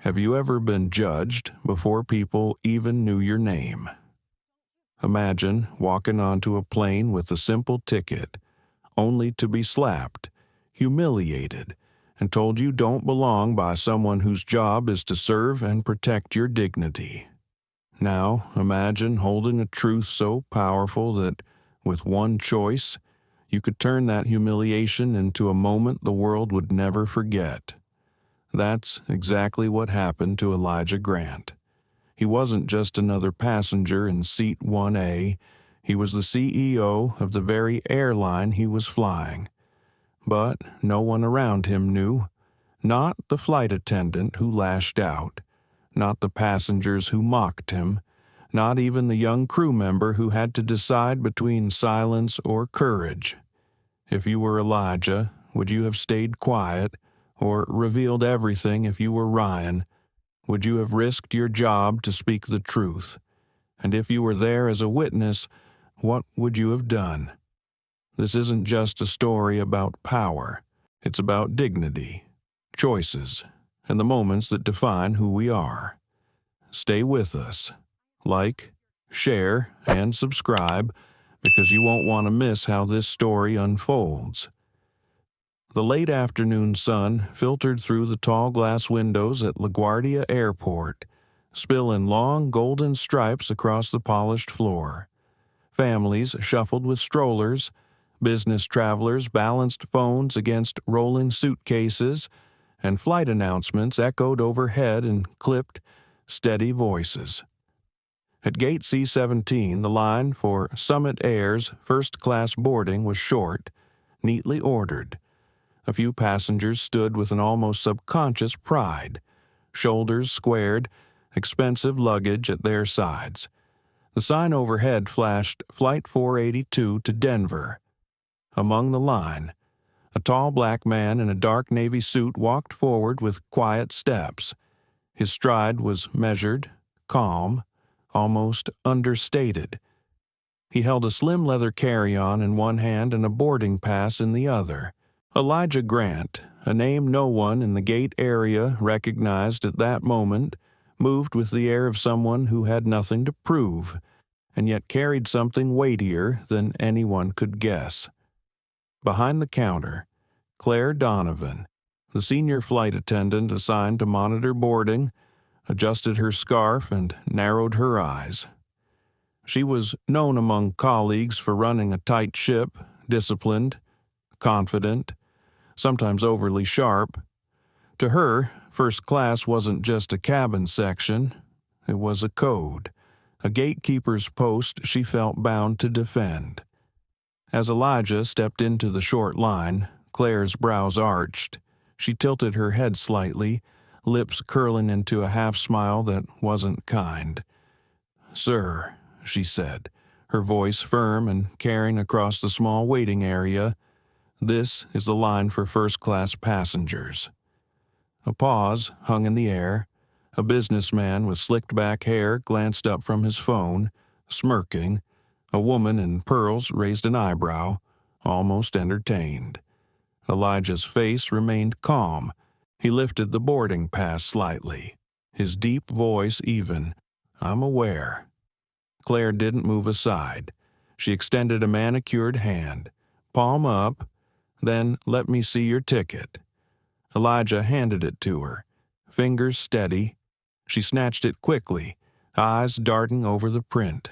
Have you ever been judged before people even knew your name? Imagine walking onto a plane with a simple ticket, only to be slapped, humiliated, and told you don't belong by someone whose job is to serve and protect your dignity. Now, imagine holding a truth so powerful that, with one choice, you could turn that humiliation into a moment the world would never forget. That's exactly what happened to Elijah Grant. He wasn't just another passenger in seat 1A, he was the CEO of the very airline he was flying. But no one around him knew. Not the flight attendant who lashed out, not the passengers who mocked him, not even the young crew member who had to decide between silence or courage. If you were Elijah, would you have stayed quiet, or revealed everything if you were Ryan? Would you have risked your job to speak the truth? And if you were there as a witness, what would you have done? This isn't just a story about power. It's about dignity, choices, and the moments that define who we are. Stay with us. Like, share, and subscribe, because you won't want to miss how this story unfolds. The late afternoon sun filtered through the tall glass windows at LaGuardia Airport, spilling long golden stripes across the polished floor. Families shuffled with strollers, business travelers balanced phones against rolling suitcases, and flight announcements echoed overhead in clipped, steady voices. At Gate C-17, the line for Summit Air's first-class boarding was short, neatly ordered. A few passengers stood with an almost subconscious pride, shoulders squared, expensive luggage at their sides. The sign overhead flashed Flight 482 to Denver. Among the line, a tall black man in a dark navy suit walked forward with quiet steps. His stride was measured, calm, almost understated. He held a slim leather carry-on in one hand and a boarding pass in the other. Elijah Grant, a name no one in the gate area recognized at that moment, moved with the air of someone who had nothing to prove, and yet carried something weightier than anyone could guess. Behind the counter, Claire Donovan, the senior flight attendant assigned to monitor boarding, adjusted her scarf and narrowed her eyes. She was known among colleagues for running a tight ship, disciplined, confident, sometimes overly sharp. To her, first class wasn't just a cabin section, it was a code, a gatekeeper's post she felt bound to defend. As Elijah stepped into the short line, Claire's brows arched. She tilted her head slightly, lips curling into a half-smile that wasn't kind. "Sir," she said, her voice firm and carrying across the small waiting area, "this is the line for first-class passengers." A pause hung in the air. A businessman with slicked-back hair glanced up from his phone, smirking. A woman in pearls raised an eyebrow, almost entertained. Elijah's face remained calm. He lifted the boarding pass slightly, his deep voice even. "I'm aware." Claire didn't move aside. She extended a manicured hand. "Palm up. Then let me see your ticket." Elijah handed it to her, fingers steady. She snatched it quickly, eyes darting over the print.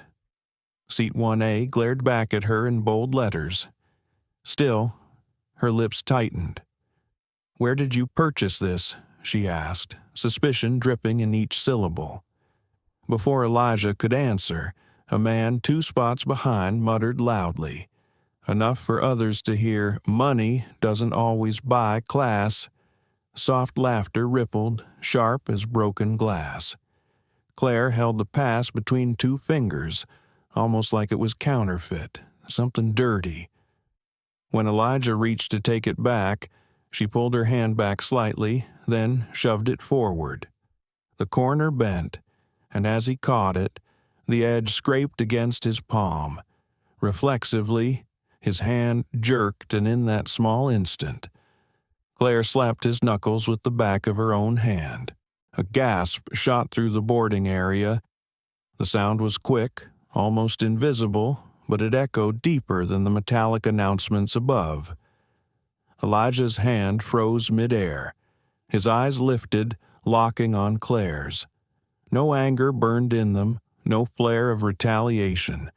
Seat 1A glared back at her in bold letters. Still, her lips tightened. "Where did you purchase this?" she asked, suspicion dripping in each syllable. Before Elijah could answer, a man 2 spots behind muttered loudly, enough for others to hear, "Money doesn't always buy class." Soft laughter rippled, sharp as broken glass. Claire held the pass between 2 fingers, almost like it was counterfeit, something dirty. When Elijah reached to take it back, she pulled her hand back slightly, then shoved it forward. The corner bent, and as he caught it, the edge scraped against his palm. Reflexively, his hand jerked, and in that small instant, Claire slapped his knuckles with the back of her own hand. A gasp shot through the boarding area. The sound was quick, almost invisible, but it echoed deeper than the metallic announcements above. Elijah's hand froze midair. His eyes lifted, locking on Claire's. No anger burned in them, no flare of retaliation,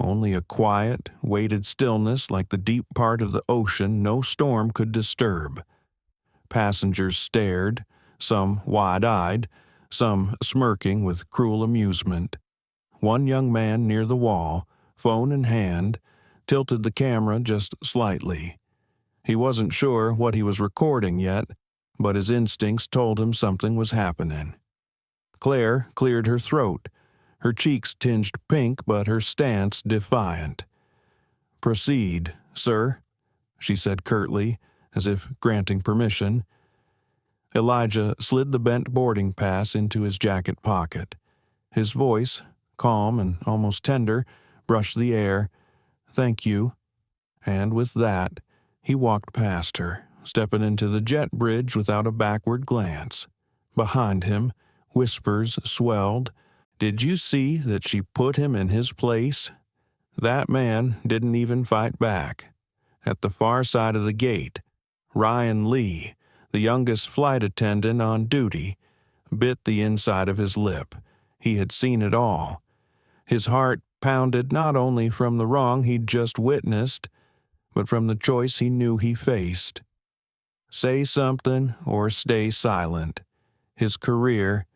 only a quiet, weighted stillness like the deep part of the ocean no storm could disturb. Passengers stared, some wide-eyed, some smirking with cruel amusement. One young man near the wall, phone in hand, tilted the camera just slightly. He wasn't sure what he was recording yet, but his instincts told him something was happening. Claire cleared her throat, her cheeks tinged pink but her stance defiant. "Proceed, sir," she said curtly, as if granting permission. Elijah slid the bent boarding pass into his jacket pocket. His voice, calm and almost tender, brushed the air. "Thank you." And with that, he walked past her, stepping into the jet bridge without a backward glance. Behind him, whispers swelled. "Did you see that she put him in his place?" That man didn't even fight back. At the far side of the gate, Ryan Lee, the youngest flight attendant on duty, bit the inside of his lip. He had seen it all. His heart pounded not only from the wrong he'd just witnessed, but from the choice he knew he faced. Say something or stay silent. His career,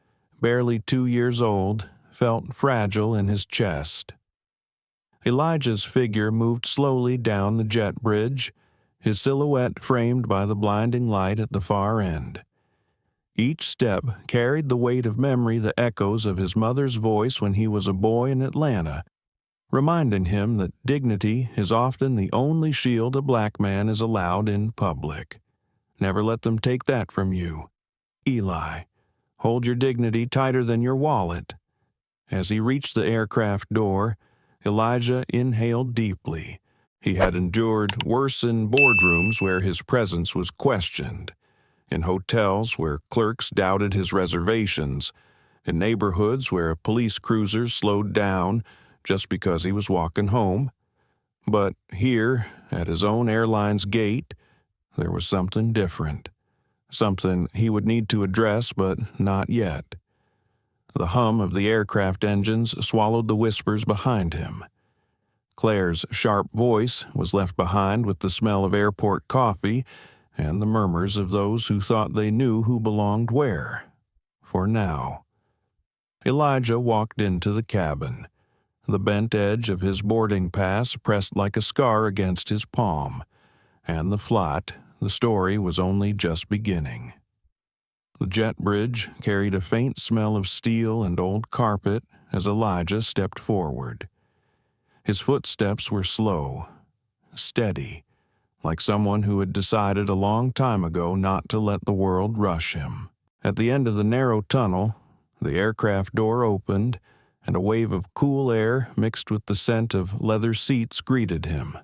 barely 2 years old, felt fragile in his chest. Elijah's figure moved slowly down the jet bridge, his silhouette framed by the blinding light at the far end. Each step carried the weight of memory, the echoes of his mother's voice when he was a boy in Atlanta, reminding him that dignity is often the only shield a black man is allowed in public. Never let them take that from you. Eli, hold your dignity tighter than your wallet. As he reached the aircraft door, Elijah inhaled deeply. He had endured worse in boardrooms where his presence was questioned, in hotels where clerks doubted his reservations, in neighborhoods where police cruisers slowed down just because he was walking home. But here, at his own airline's gate, there was something different, something he would need to address, but not yet. The hum of the aircraft engines swallowed the whispers behind him. Claire's sharp voice was left behind with the smell of airport coffee and the murmurs of those who thought they knew who belonged where. For now. Elijah walked into the cabin. The bent edge of his boarding pass pressed like a scar against his palm, and the flight, the story was only just beginning. The jet bridge carried a faint smell of steel and old carpet as Elijah stepped forward. His footsteps were slow, steady, like someone who had decided a long time ago not to let the world rush him. At the end of the narrow tunnel, the aircraft door opened, and a wave of cool air mixed with the scent of leather seats greeted him.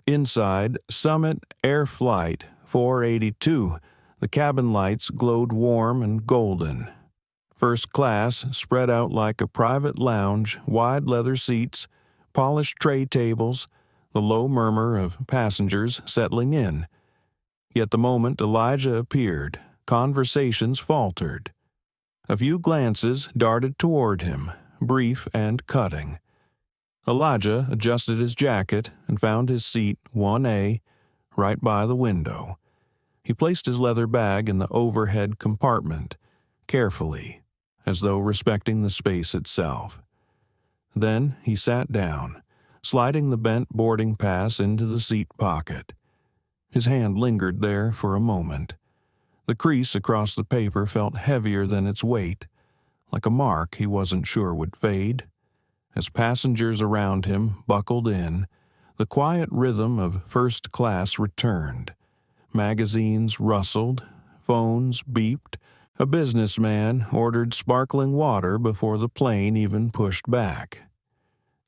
Inside Summit Air Flight 482, the cabin lights glowed warm and golden. First class spread out like a private lounge, wide leather seats, polished tray tables, the low murmur of passengers settling in. Yet the moment Elijah appeared, conversations faltered. A few glances darted toward him, brief and cutting. Elijah adjusted his jacket and found his seat 1A, right by the window. He placed his leather bag in the overhead compartment, carefully, as though respecting the space itself. Then he sat down, sliding the bent boarding pass into the seat pocket. His hand lingered there for a moment. The crease across the paper felt heavier than its weight, like a mark he wasn't sure would fade. As passengers around him buckled in, the quiet rhythm of first class returned. Magazines rustled, phones beeped. A businessman ordered sparkling water before the plane even pushed back.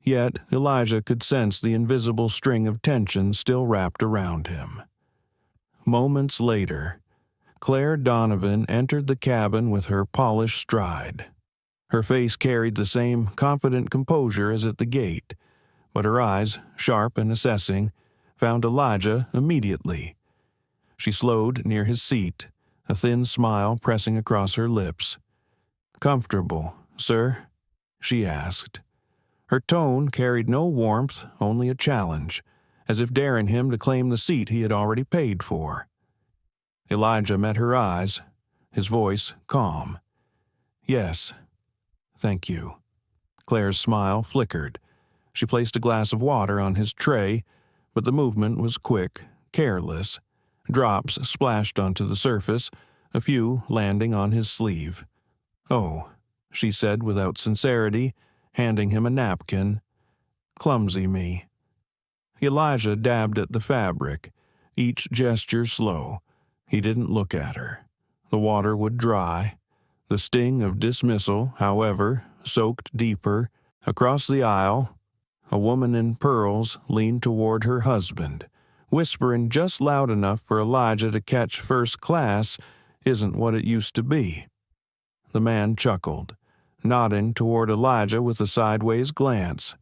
Yet Elijah could sense the invisible string of tension still wrapped around him. Moments later, Claire Donovan entered the cabin with her polished stride. Her face carried the same confident composure as at the gate, but her eyes, sharp and assessing, found Elijah immediately. She slowed near his seat, a thin smile pressing across her lips. "Comfortable, sir?" she asked. Her tone carried no warmth, only a challenge, as if daring him to claim the seat he had already paid for. Elijah met her eyes, his voice calm. "Yes, thank you." Claire's smile flickered. She placed a glass of water on his tray, but the movement was quick, careless. Drops splashed onto the surface, a few landing on his sleeve. "Oh," she said without sincerity, handing him a napkin. "Clumsy me." Elijah dabbed at the fabric, each gesture slow. He didn't look at her. The water would dry. The sting of dismissal, however, soaked deeper. Across the aisle, a woman in pearls leaned toward her husband, whispering just loud enough for Elijah to catch first class isn't what it used to be. The man chuckled, nodding toward Elijah with a sideways glance.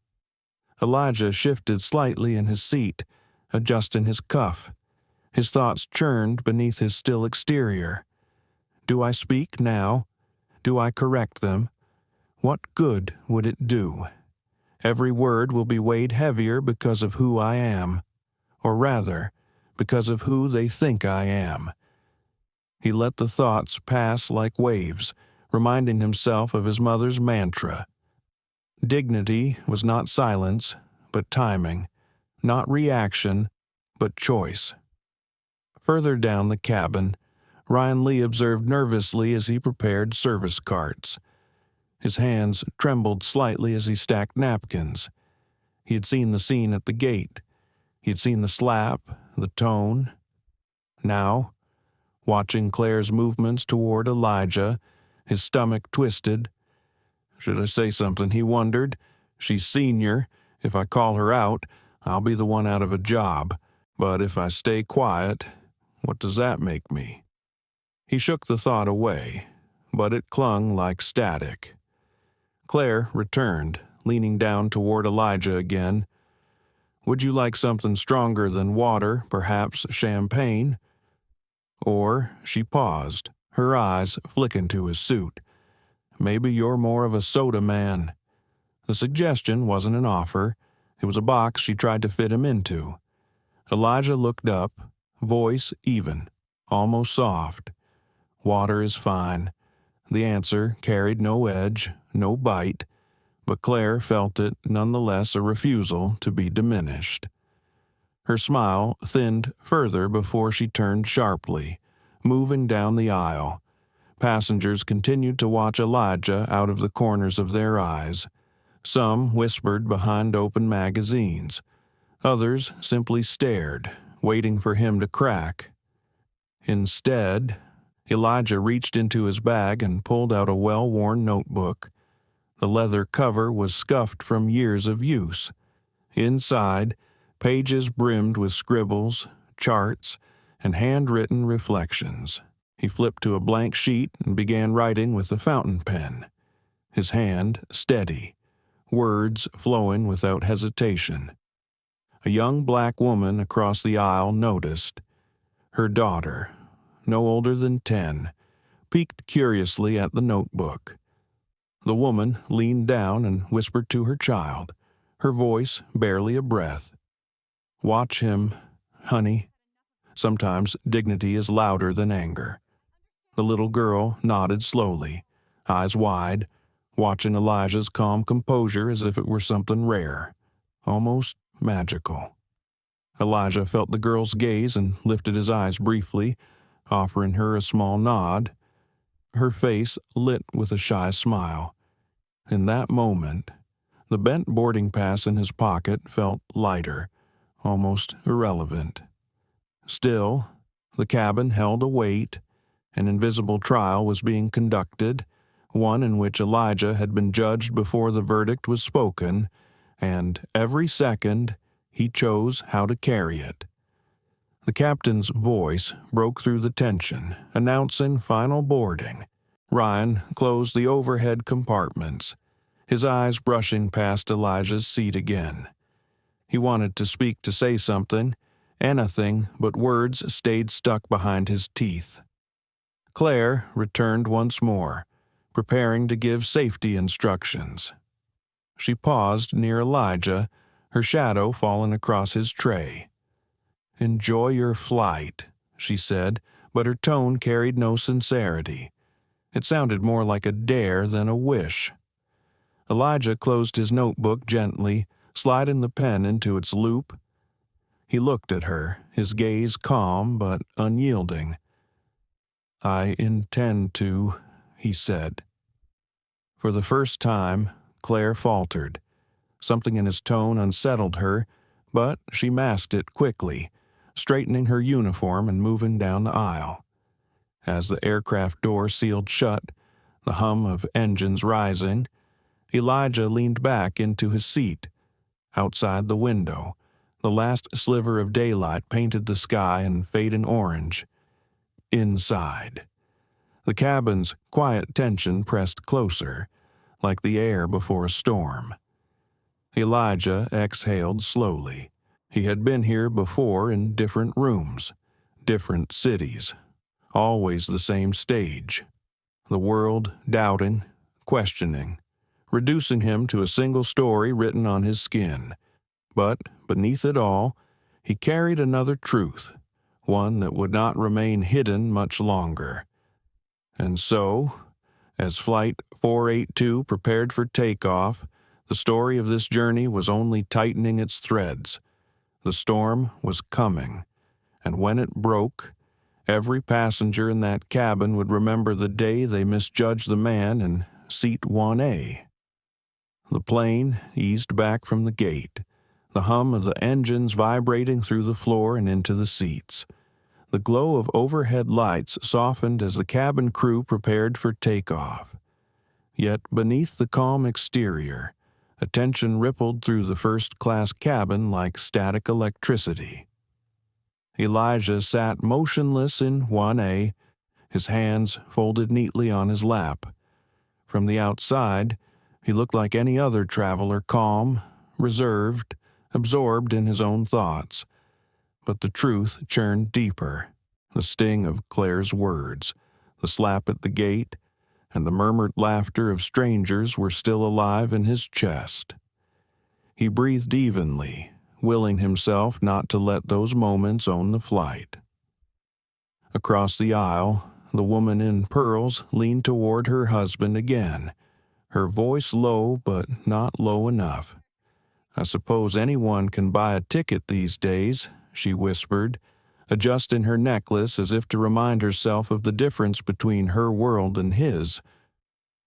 Elijah shifted slightly in his seat, adjusting his cuff. His thoughts churned beneath his still exterior. Do I speak now? Do I correct them? What good would it do? Every word will be weighed heavier because of who I am, or rather, because of who they think I am. He let the thoughts pass like waves, reminding himself of his mother's mantra. Dignity was not silence, but timing, not reaction, but choice. Further down the cabin, Ryan Lee observed nervously as he prepared service carts. His hands trembled slightly as he stacked napkins. He had seen the scene at the gate. He had seen the slap, the tone. Now, watching Claire's movements toward Elijah, his stomach twisted. Should I say something, he wondered. She's senior. If I call her out, I'll be the one out of a job. But if I stay quiet, what does that make me? He shook the thought away, but it clung like static. Claire returned, leaning down toward Elijah again. "Would you like something stronger than water, perhaps champagne?" Or she paused, her eyes flicking to his suit. "Maybe you're more of a soda man." The suggestion wasn't an offer. It was a box she tried to fit him into. Elijah looked up, voice even, almost soft. "Water is fine." The answer carried no edge, no bite, but Claire felt it nonetheless a refusal to be diminished. Her smile thinned further before she turned sharply, moving down the aisle. Passengers continued to watch Elijah out of the corners of their eyes. Some whispered behind open magazines. Others simply stared, waiting for him to crack. Instead, Elijah reached into his bag and pulled out a well-worn notebook. The leather cover was scuffed from years of use. Inside, pages brimmed with scribbles, charts, and handwritten reflections. He flipped to a blank sheet and began writing with a fountain pen, his hand steady, words flowing without hesitation. A young black woman across the aisle noticed. Her daughter, no older than 10, peeked curiously at the notebook. The woman leaned down and whispered to her child, her voice barely a breath. "Watch him, honey." Sometimes dignity is louder than anger. The little girl nodded slowly, eyes wide, watching Elijah's calm composure as if it were something rare, almost magical. Elijah felt the girl's gaze and lifted his eyes briefly, offering her a small nod. Her face lit with a shy smile. In that moment, the bent boarding pass in his pocket felt lighter, almost irrelevant. Still, the cabin held a weight. An invisible trial was being conducted, one in which Elijah had been judged before the verdict was spoken, and every second he chose how to carry it. The captain's voice broke through the tension, announcing final boarding. Ryan closed the overhead compartments, his eyes brushing past Elijah's seat again. He wanted to speak, to say something, anything, but words stayed stuck behind his teeth. Claire returned once more, preparing to give safety instructions. She paused near Elijah, her shadow fallen across his tray. "Enjoy your flight," she said, but her tone carried no sincerity. It sounded more like a dare than a wish. Elijah closed his notebook gently, sliding the pen into its loop. He looked at her, his gaze calm but unyielding. "I intend to," he said. For the first time, Claire faltered. Something in his tone unsettled her, but she masked it quickly, straightening her uniform and moving down the aisle. As the aircraft door sealed shut, the hum of engines rising, Elijah leaned back into his seat. Outside the window, the last sliver of daylight painted the sky in fading orange. Inside, the cabin's quiet tension pressed closer, like the air before a storm. Elijah exhaled slowly. He had been here before in different rooms, different cities, always the same stage. The world doubting, questioning, reducing him to a single story written on his skin. But beneath it all, he carried another truth, one that would not remain hidden much longer. And so, as Flight 482 prepared for takeoff, the story of this journey was only tightening its threads. The storm was coming, and when it broke, every passenger in that cabin would remember the day they misjudged the man in seat 1A. The plane eased back from the gate, the hum of the engines vibrating through the floor and into the seats. The glow of overhead lights softened as the cabin crew prepared for takeoff. Yet beneath the calm exterior, a tension rippled through the first-class cabin like static electricity. Elijah sat motionless in 1A, his hands folded neatly on his lap. From the outside, he looked like any other traveler, calm, reserved, absorbed in his own thoughts. But the truth churned deeper. The sting of Claire's words, the slap at the gate, and the murmured laughter of strangers were still alive in his chest. He breathed evenly, willing himself not to let those moments own the flight. Across the aisle, the woman in pearls leaned toward her husband again, her voice low but not low enough. "I suppose anyone can buy a ticket these days," she whispered, adjusting her necklace as if to remind herself of the difference between her world and his.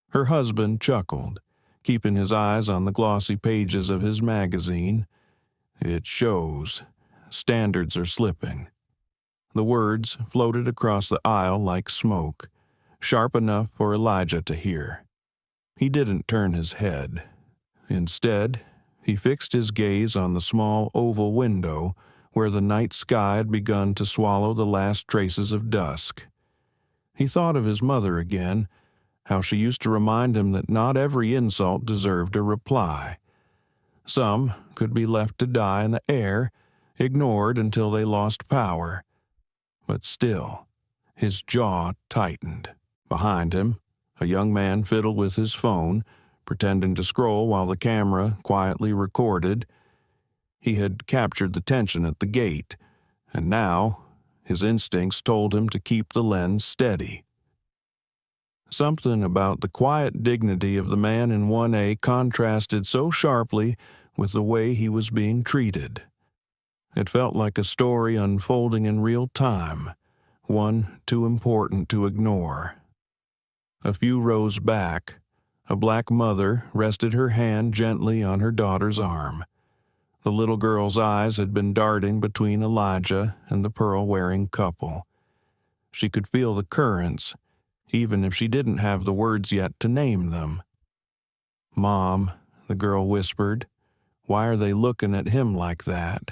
Her husband chuckled, keeping his eyes on the glossy pages of his magazine. "It shows. Standards are slipping." The words floated across the aisle like smoke, sharp enough for Elijah to hear. He didn't turn his head. Instead, he fixed his gaze on the small oval window where the night sky had begun to swallow the last traces of dusk. He thought of his mother again, how she used to remind him that not every insult deserved a reply. Some could be left to die in the air, ignored until they lost power. But still, his jaw tightened. Behind him, a young man fiddled with his phone, pretending to scroll while the camera quietly recorded. He had captured the tension at the gate, and now his instincts told him to keep the lens steady. Something about the quiet dignity of the man in 1A contrasted so sharply with the way he was being treated. It felt like a story unfolding in real time, one too important to ignore. A few rows back, a black mother rested her hand gently on her daughter's arm. The little girl's eyes had been darting between Elijah and the pearl-wearing couple. She could feel the currents, even if she didn't have the words yet to name them. "Mom," the girl whispered, "why are they looking at him like that?"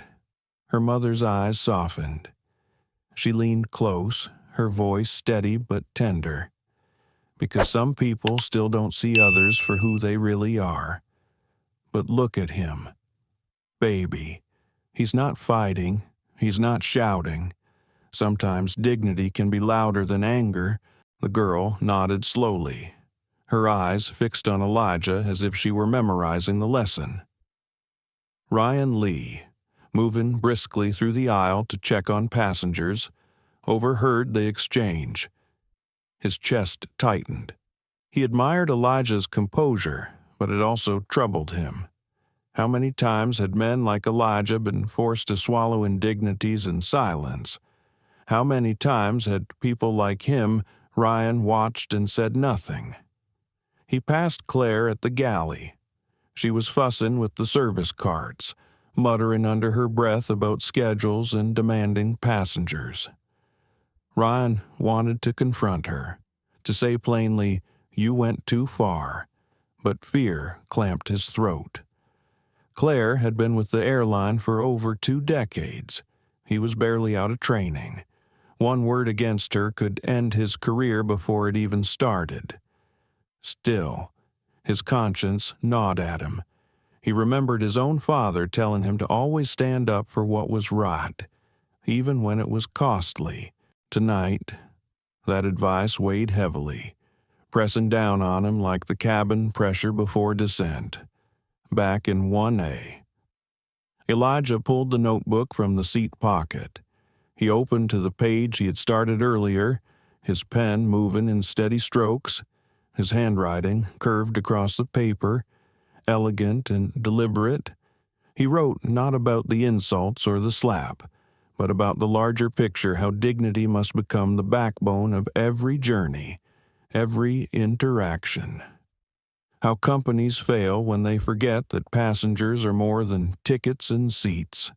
Her mother's eyes softened. She leaned close, her voice steady but tender. Because some people still don't see others for who they really are. But look at him. Baby. He's not fighting. He's not shouting. Sometimes dignity can be louder than anger. The girl nodded slowly, her eyes fixed on Elijah as if she were memorizing the lesson. Ryan Lee, moving briskly through the aisle to check on passengers, overheard the exchange. His chest tightened. He admired Elijah's composure, but it also troubled him. How many times had men like Elijah been forced to swallow indignities in silence? How many times had people like him, Ryan, watched and said nothing? He passed Claire at the galley. She was fussing with the service carts, muttering under her breath about schedules and demanding passengers. Ryan wanted to confront her, to say plainly, "You went too far," but fear clamped his throat. Claire had been with the airline for over 2 decades. He was barely out of training. One word against her could end his career before it even started. Still, his conscience gnawed at him. He remembered his own father telling him to always stand up for what was right, even when it was costly. Tonight, that advice weighed heavily, pressing down on him like the cabin pressure before descent. Back in 1A. Elijah pulled the notebook from the seat pocket. He opened to the page he had started earlier, his pen moving in steady strokes, his handwriting curved across the paper, elegant and deliberate. He wrote not about the insults or the slap, but about the larger picture, how dignity must become the backbone of every journey, every interaction. How companies fail when they forget that passengers are more than tickets and seats.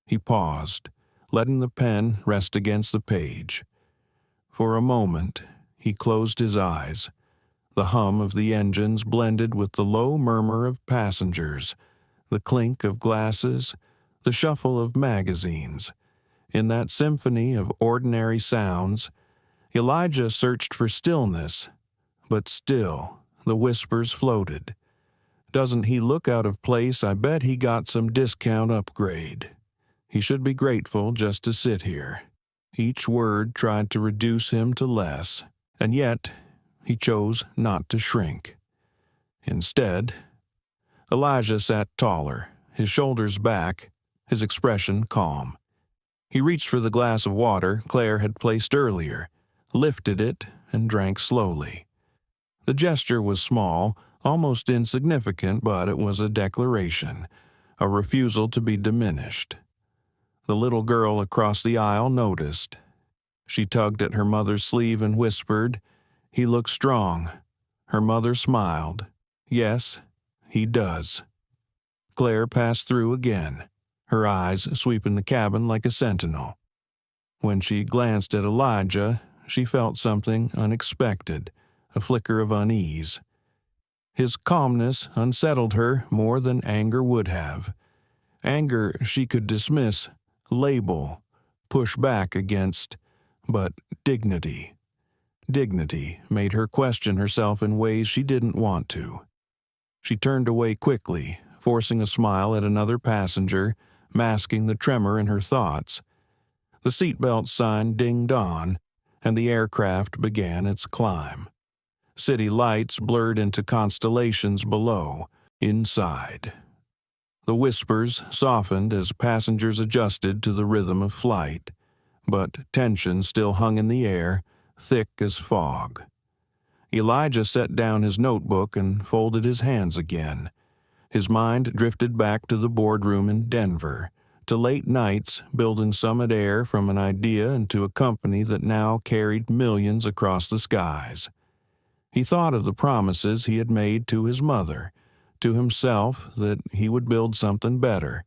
He paused, letting the pen rest against the page. For a moment, he closed his eyes. The hum of the engines blended with the low murmur of passengers, the clink of glasses, the shuffle of magazines. In that symphony of ordinary sounds, Elijah searched for stillness, but still the whispers floated. "Doesn't he look out of place? I bet he got some discount upgrade. He should be grateful just to sit here." Each word tried to reduce him to less, and yet he chose not to shrink. Instead, Elijah sat taller, his shoulders back, his expression calm. He reached for the glass of water Claire had placed earlier, lifted it, and drank slowly. The gesture was small, almost insignificant, but it was a declaration, a refusal to be diminished. The little girl across the aisle noticed. She tugged at her mother's sleeve and whispered, "He looks strong." Her mother smiled. "Yes, he does." Claire passed through again, her eyes sweeping the cabin like a sentinel. When she glanced at Elijah, she felt something unexpected, a flicker of unease. His calmness unsettled her more than anger would have. Anger she could dismiss, label, push back against, but dignity. Dignity made her question herself in ways she didn't want to. She turned away quickly, forcing a smile at another passenger, masking the tremor in her thoughts. The seatbelt sign dinged on, and the aircraft began its climb. City lights blurred into constellations below, inside. The whispers softened as passengers adjusted to the rhythm of flight, but tension still hung in the air, thick as fog. Elijah set down his notebook and folded his hands again. His mind drifted back to the boardroom in Denver, to late nights building Summit Air from an idea into a company that now carried millions across the skies. He thought of the promises he had made to his mother, to himself, that he would build something better,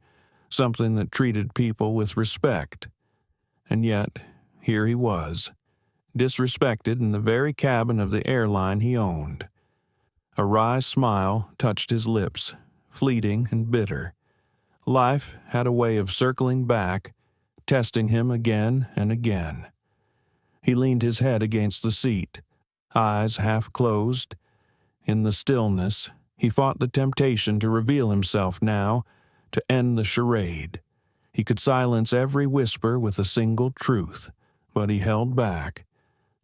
something that treated people with respect. And yet, here he was, disrespected in the very cabin of the airline he owned. A wry smile touched his lips, fleeting and bitter. Life had a way of circling back, testing him again and again. He leaned his head against the seat, eyes half closed. In the stillness, he fought the temptation to reveal himself now, to end the charade. He could silence every whisper with a single truth, but he held back.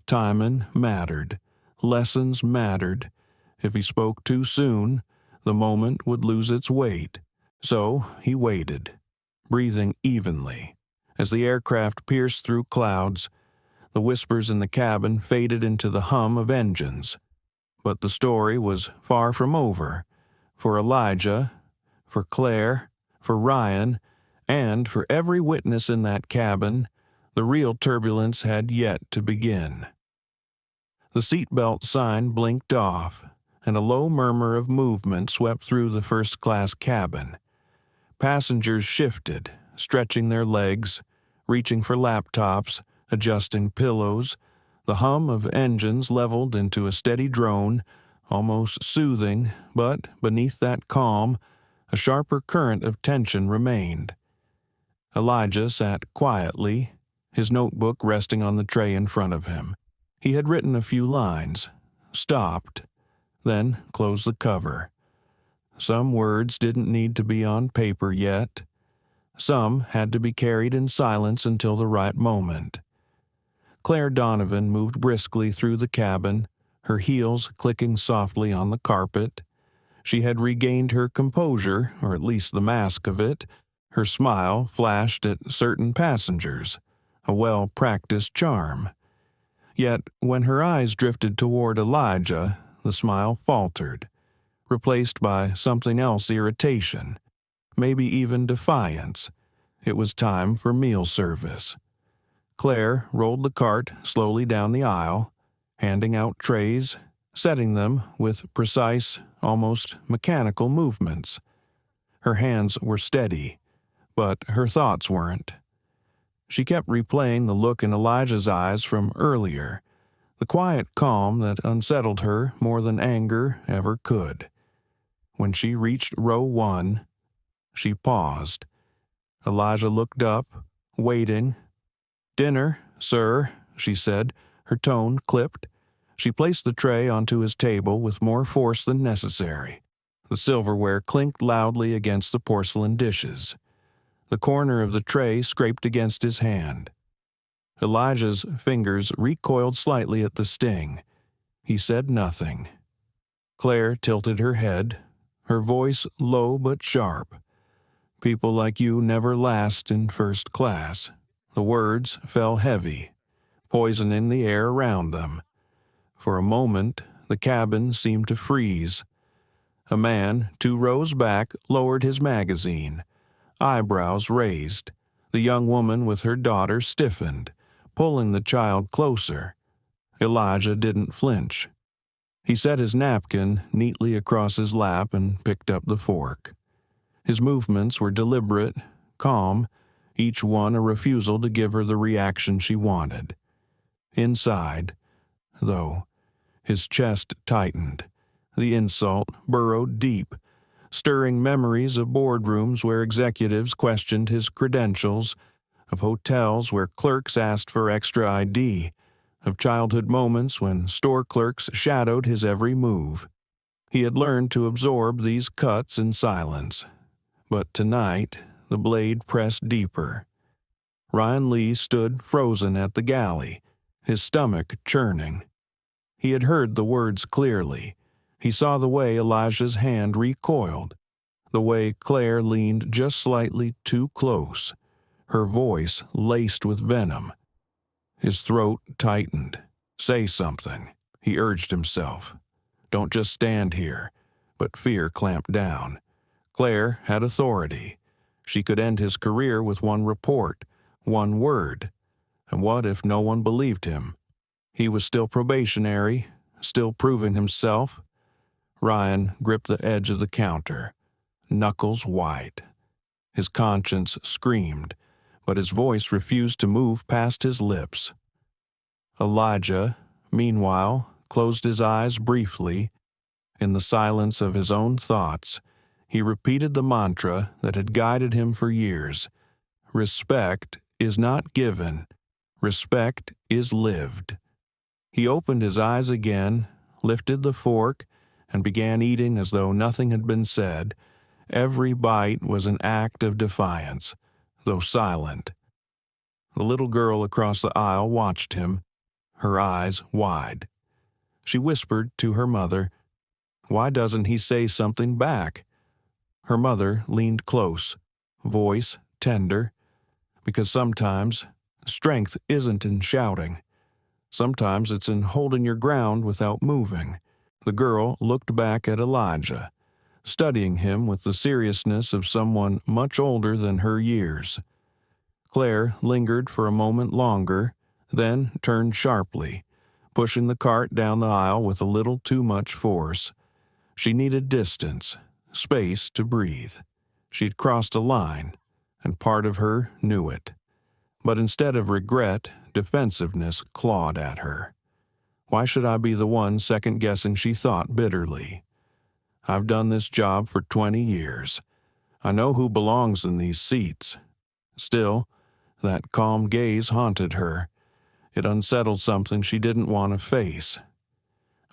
Timing mattered. Lessons mattered. If he spoke too soon, the moment would lose its weight. So he waited, breathing evenly. As the aircraft pierced through clouds, the whispers in the cabin faded into the hum of engines. But the story was far from over. For Elijah, for Claire, for Ryan, and for every witness in that cabin, the real turbulence had yet to begin. The seatbelt sign blinked off, and a low murmur of movement swept through the first-class cabin. Passengers shifted, stretching their legs, reaching for laptops, adjusting pillows. The hum of engines leveled into a steady drone, almost soothing, but beneath that calm, a sharper current of tension remained. Elijah sat quietly, his notebook resting on the tray in front of him. He had written a few lines, stopped, then closed the cover. Some words didn't need to be on paper yet. Some had to be carried in silence until the right moment. Claire Donovan moved briskly through the cabin, her heels clicking softly on the carpet. She had regained her composure, or at least the mask of it. Her smile flashed at certain passengers, a well-practiced charm. Yet when her eyes drifted toward Elijah, the smile faltered, replaced by something else: irritation, maybe even defiance. It was time for meal service. Claire rolled the cart slowly down the aisle, handing out trays, setting them with precise, almost mechanical movements. Her hands were steady, but her thoughts weren't. She kept replaying the look in Elijah's eyes from earlier, the quiet calm that unsettled her more than anger ever could. When she reached row 1, she paused. Elijah looked up, waiting. "Dinner, sir," she said, her tone clipped. She placed the tray onto his table with more force than necessary. The silverware clinked loudly against the porcelain dishes. The corner of the tray scraped against his hand. Elijah's fingers recoiled slightly at the sting. He said nothing. Claire tilted her head, her voice low but sharp. "People like you never last in first class." The words fell heavy, poisoning the air around them. For a moment, the cabin seemed to freeze. A man 2 rows back lowered his magazine, eyebrows raised. The young woman with her daughter stiffened, pulling the child closer. Elijah didn't flinch. He set his napkin neatly across his lap and picked up the fork. His movements were deliberate, calm, each one a refusal to give her the reaction she wanted. Inside, though, his chest tightened. The insult burrowed deep, stirring memories of boardrooms where executives questioned his credentials, of hotels where clerks asked for extra ID, of childhood moments when store clerks shadowed his every move. He had learned to absorb these cuts in silence. But tonight, the blade pressed deeper. Ryan Lee stood frozen at the galley, his stomach churning. He had heard the words clearly. He saw the way Elijah's hand recoiled, the way Claire leaned just slightly too close, her voice laced with venom. His throat tightened. "Say something," he urged himself. "Don't just stand here." But fear clamped down. Claire had authority. She could end his career with one report, one word. And what if no one believed him? He was still probationary, still proving himself. Ryan gripped the edge of the counter, knuckles white. His conscience screamed, but his voice refused to move past his lips. Elijah, meanwhile, closed his eyes briefly. In the silence of his own thoughts, he repeated the mantra that had guided him for years. Respect is not given. Respect is lived. He opened his eyes again, lifted the fork, and began eating as though nothing had been said. Every bite was an act of defiance, though silent. The little girl across the aisle watched him, her eyes wide. She whispered to her mother, "Why doesn't he say something back?" Her mother leaned close, voice tender, because sometimes strength isn't in shouting. Sometimes it's in holding your ground without moving. The girl looked back at Elijah, studying him with the seriousness of someone much older than her years. Claire lingered for a moment longer, then turned sharply, pushing the cart down the aisle with a little too much force. She needed distance, space to breathe. She'd crossed a line, and part of her knew it. But instead of regret, defensiveness clawed at her. Why should I be the one second-guessing, she thought bitterly. I've done this job for 20 years. I know who belongs in these seats. Still, that calm gaze haunted her. It unsettled something she didn't want to face.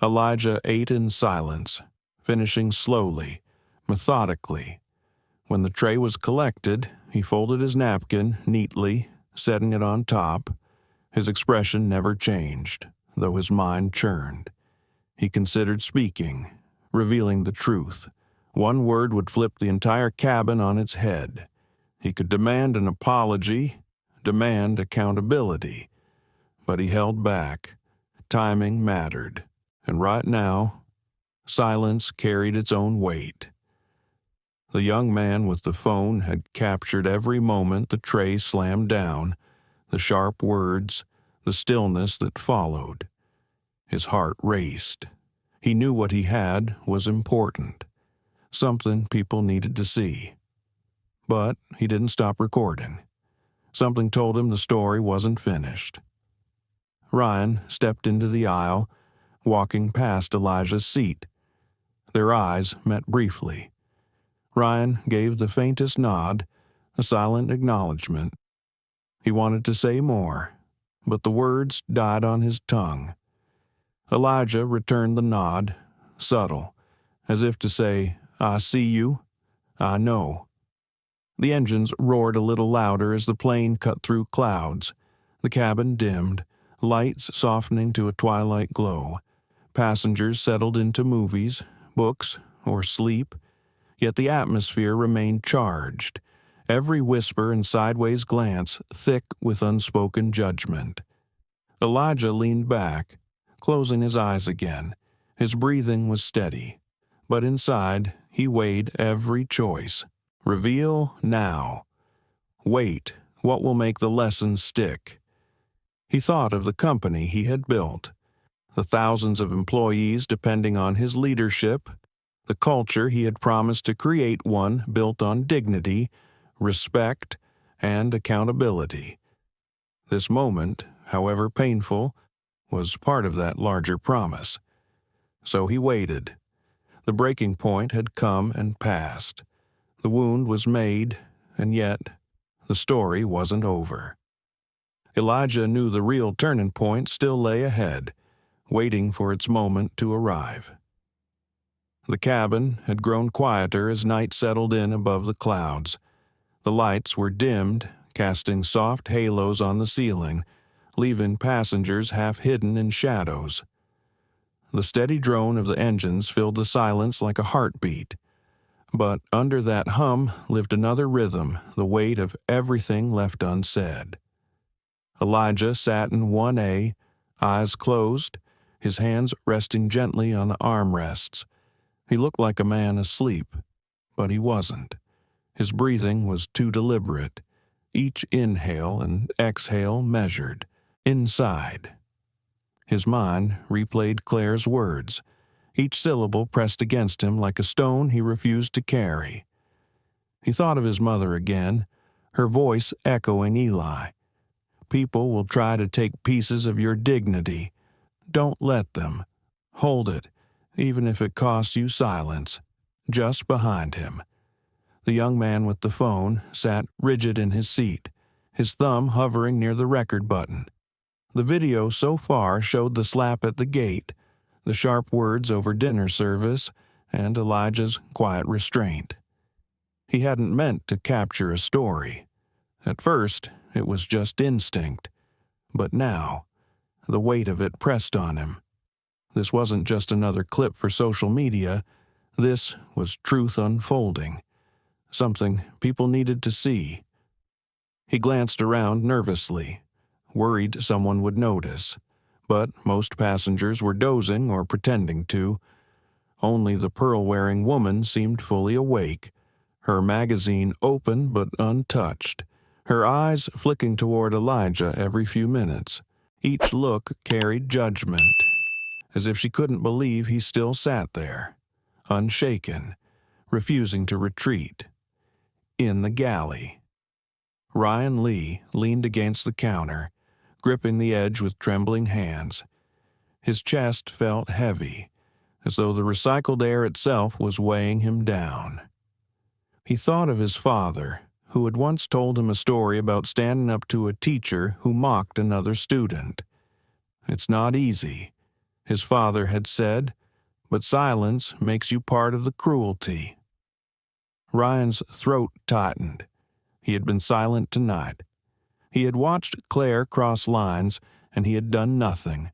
Elijah ate in silence, finishing slowly, methodically. When the tray was collected, he folded his napkin neatly, setting it on top. His expression never changed, though his mind churned. He considered speaking, revealing the truth. One word would flip the entire cabin on its head. He could demand an apology, demand accountability. But he held back. Timing mattered. And right now, silence carried its own weight. The young man with the phone had captured every moment the tray slammed down, the sharp words, the stillness that followed. His heart raced. He knew what he had was important, something people needed to see. But he didn't stop recording. Something told him the story wasn't finished. Ryan stepped into the aisle, walking past Elijah's seat. Their eyes met briefly. Ryan gave the faintest nod, a silent acknowledgement. He wanted to say more, but the words died on his tongue. Elijah returned the nod, subtle, as if to say, "I see you. I know." The engines roared a little louder as the plane cut through clouds. The cabin dimmed, lights softening to a twilight glow. Passengers settled into movies, books, or sleep. Yet the atmosphere remained charged, every whisper and sideways glance thick with unspoken judgment. Elijah leaned back, closing his eyes again. His breathing was steady, but inside he weighed every choice. Reveal now. Wait, what will make the lesson stick? He thought of the company he had built, the thousands of employees depending on his leadership, the culture he had promised to create, one built on dignity, respect, and accountability. This moment, however painful, was part of that larger promise. So he waited. The breaking point had come and passed. The wound was made, and yet the story wasn't over. Elijah knew the real turning point still lay ahead, waiting for its moment to arrive. The cabin had grown quieter as night settled in above the clouds. The lights were dimmed, casting soft halos on the ceiling, leaving passengers half hidden in shadows. The steady drone of the engines filled the silence like a heartbeat. But under that hum lived another rhythm, the weight of everything left unsaid. Elijah sat in 1A, eyes closed, his hands resting gently on the armrests. He looked like a man asleep, but he wasn't. His breathing was too deliberate, each inhale and exhale measured, inside. His mind replayed Claire's words, each syllable pressed against him like a stone he refused to carry. He thought of his mother again, her voice echoing Eli. People will try to take pieces of your dignity. Don't let them. Hold it, even if it costs you silence. Just behind him, the young man with the phone sat rigid in his seat, his thumb hovering near the record button. The video so far showed the slap at the gate, the sharp words over dinner service, and Elijah's quiet restraint. He hadn't meant to capture a story. At first, it was just instinct. But now, the weight of it pressed on him. This wasn't just another clip for social media. This was truth unfolding. Something people needed to see. He glanced around nervously, worried someone would notice. But most passengers were dozing or pretending to. Only the pearl-wearing woman seemed fully awake, her magazine open but untouched, her eyes flicking toward Elijah every few minutes. Each look carried judgment, as if she couldn't believe he still sat there, unshaken, refusing to retreat. In the galley. Ryan Lee leaned against the counter, gripping the edge with trembling hands. His chest felt heavy, as though the recycled air itself was weighing him down. He thought of his father, who had once told him a story about standing up to a teacher who mocked another student. "It's not easy," his father had said, "but silence makes you part of the cruelty." Ryan's throat tightened. He had been silent tonight. He had watched Claire cross lines, and he had done nothing.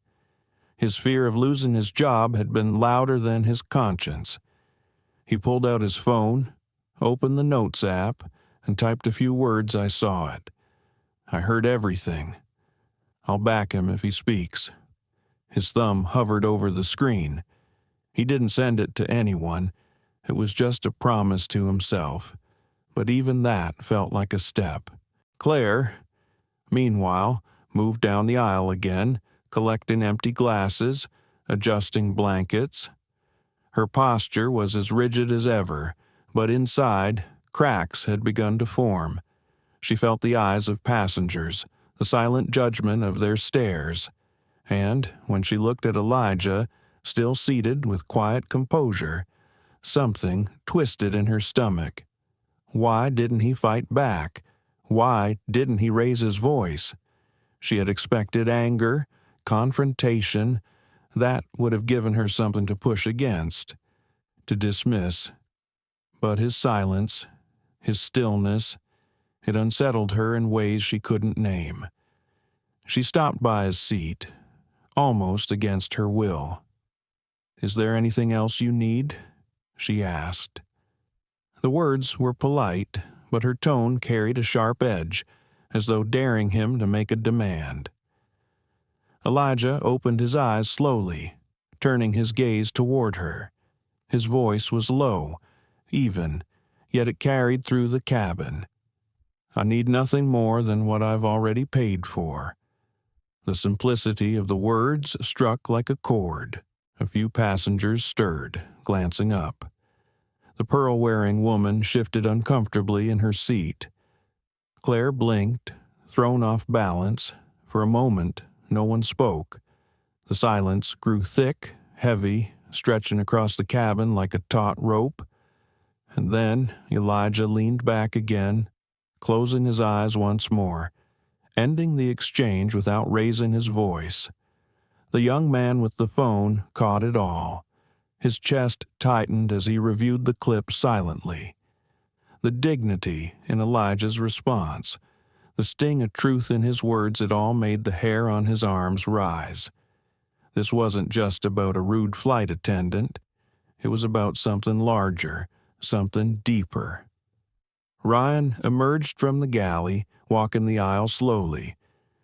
His fear of losing his job had been louder than his conscience. He pulled out his phone, opened the Notes app, and typed a few words. "I saw it. I heard everything. I'll back him if he speaks." His thumb hovered over the screen. He didn't send it to anyone. It was just a promise to himself. But even that felt like a step. Claire, meanwhile, moved down the aisle again, collecting empty glasses, adjusting blankets. Her posture was as rigid as ever, but inside, cracks had begun to form. She felt the eyes of passengers, the silent judgment of their stares. And when she looked at Elijah, still seated with quiet composure, something twisted in her stomach. Why didn't he fight back? Why didn't he raise his voice? She had expected anger, confrontation. That would have given her something to push against, to dismiss. But his silence, his stillness, it unsettled her in ways she couldn't name. She stopped by his seat, almost against her will. "Is there anything else you need?" she asked. The words were polite, but her tone carried a sharp edge, as though daring him to make a demand. Elijah opened his eyes slowly, turning his gaze toward her. His voice was low, even, yet it carried through the cabin. "I need nothing more than what I've already paid for." The simplicity of the words struck like a chord. A few passengers stirred, glancing up. The pearl-wearing woman shifted uncomfortably in her seat. Claire blinked, thrown off balance. For a moment, no one spoke. The silence grew thick, heavy, stretching across the cabin like a taut rope. And then Elijah leaned back again, closing his eyes once more, ending the exchange without raising his voice. The young man with the phone caught it all. His chest tightened as he reviewed the clip silently. The dignity in Elijah's response, the sting of truth in his words, it all made the hair on his arms rise. This wasn't just about a rude flight attendant. It was about something larger, something deeper. Ryan emerged from the galley, walking the aisle slowly.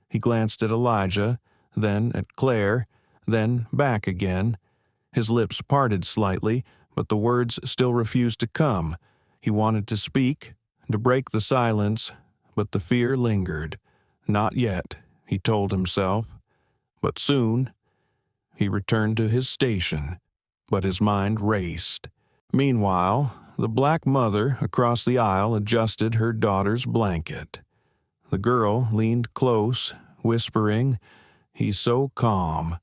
He glanced at Elijah, then at Claire, then back again. His lips parted slightly, but the words still refused to come. He wanted to speak, to break the silence, but the fear lingered. Not yet, he told himself. But soon. He returned to his station, but his mind raced. Meanwhile, the black mother across the aisle adjusted her daughter's blanket. The girl leaned close, whispering, "He's so calm,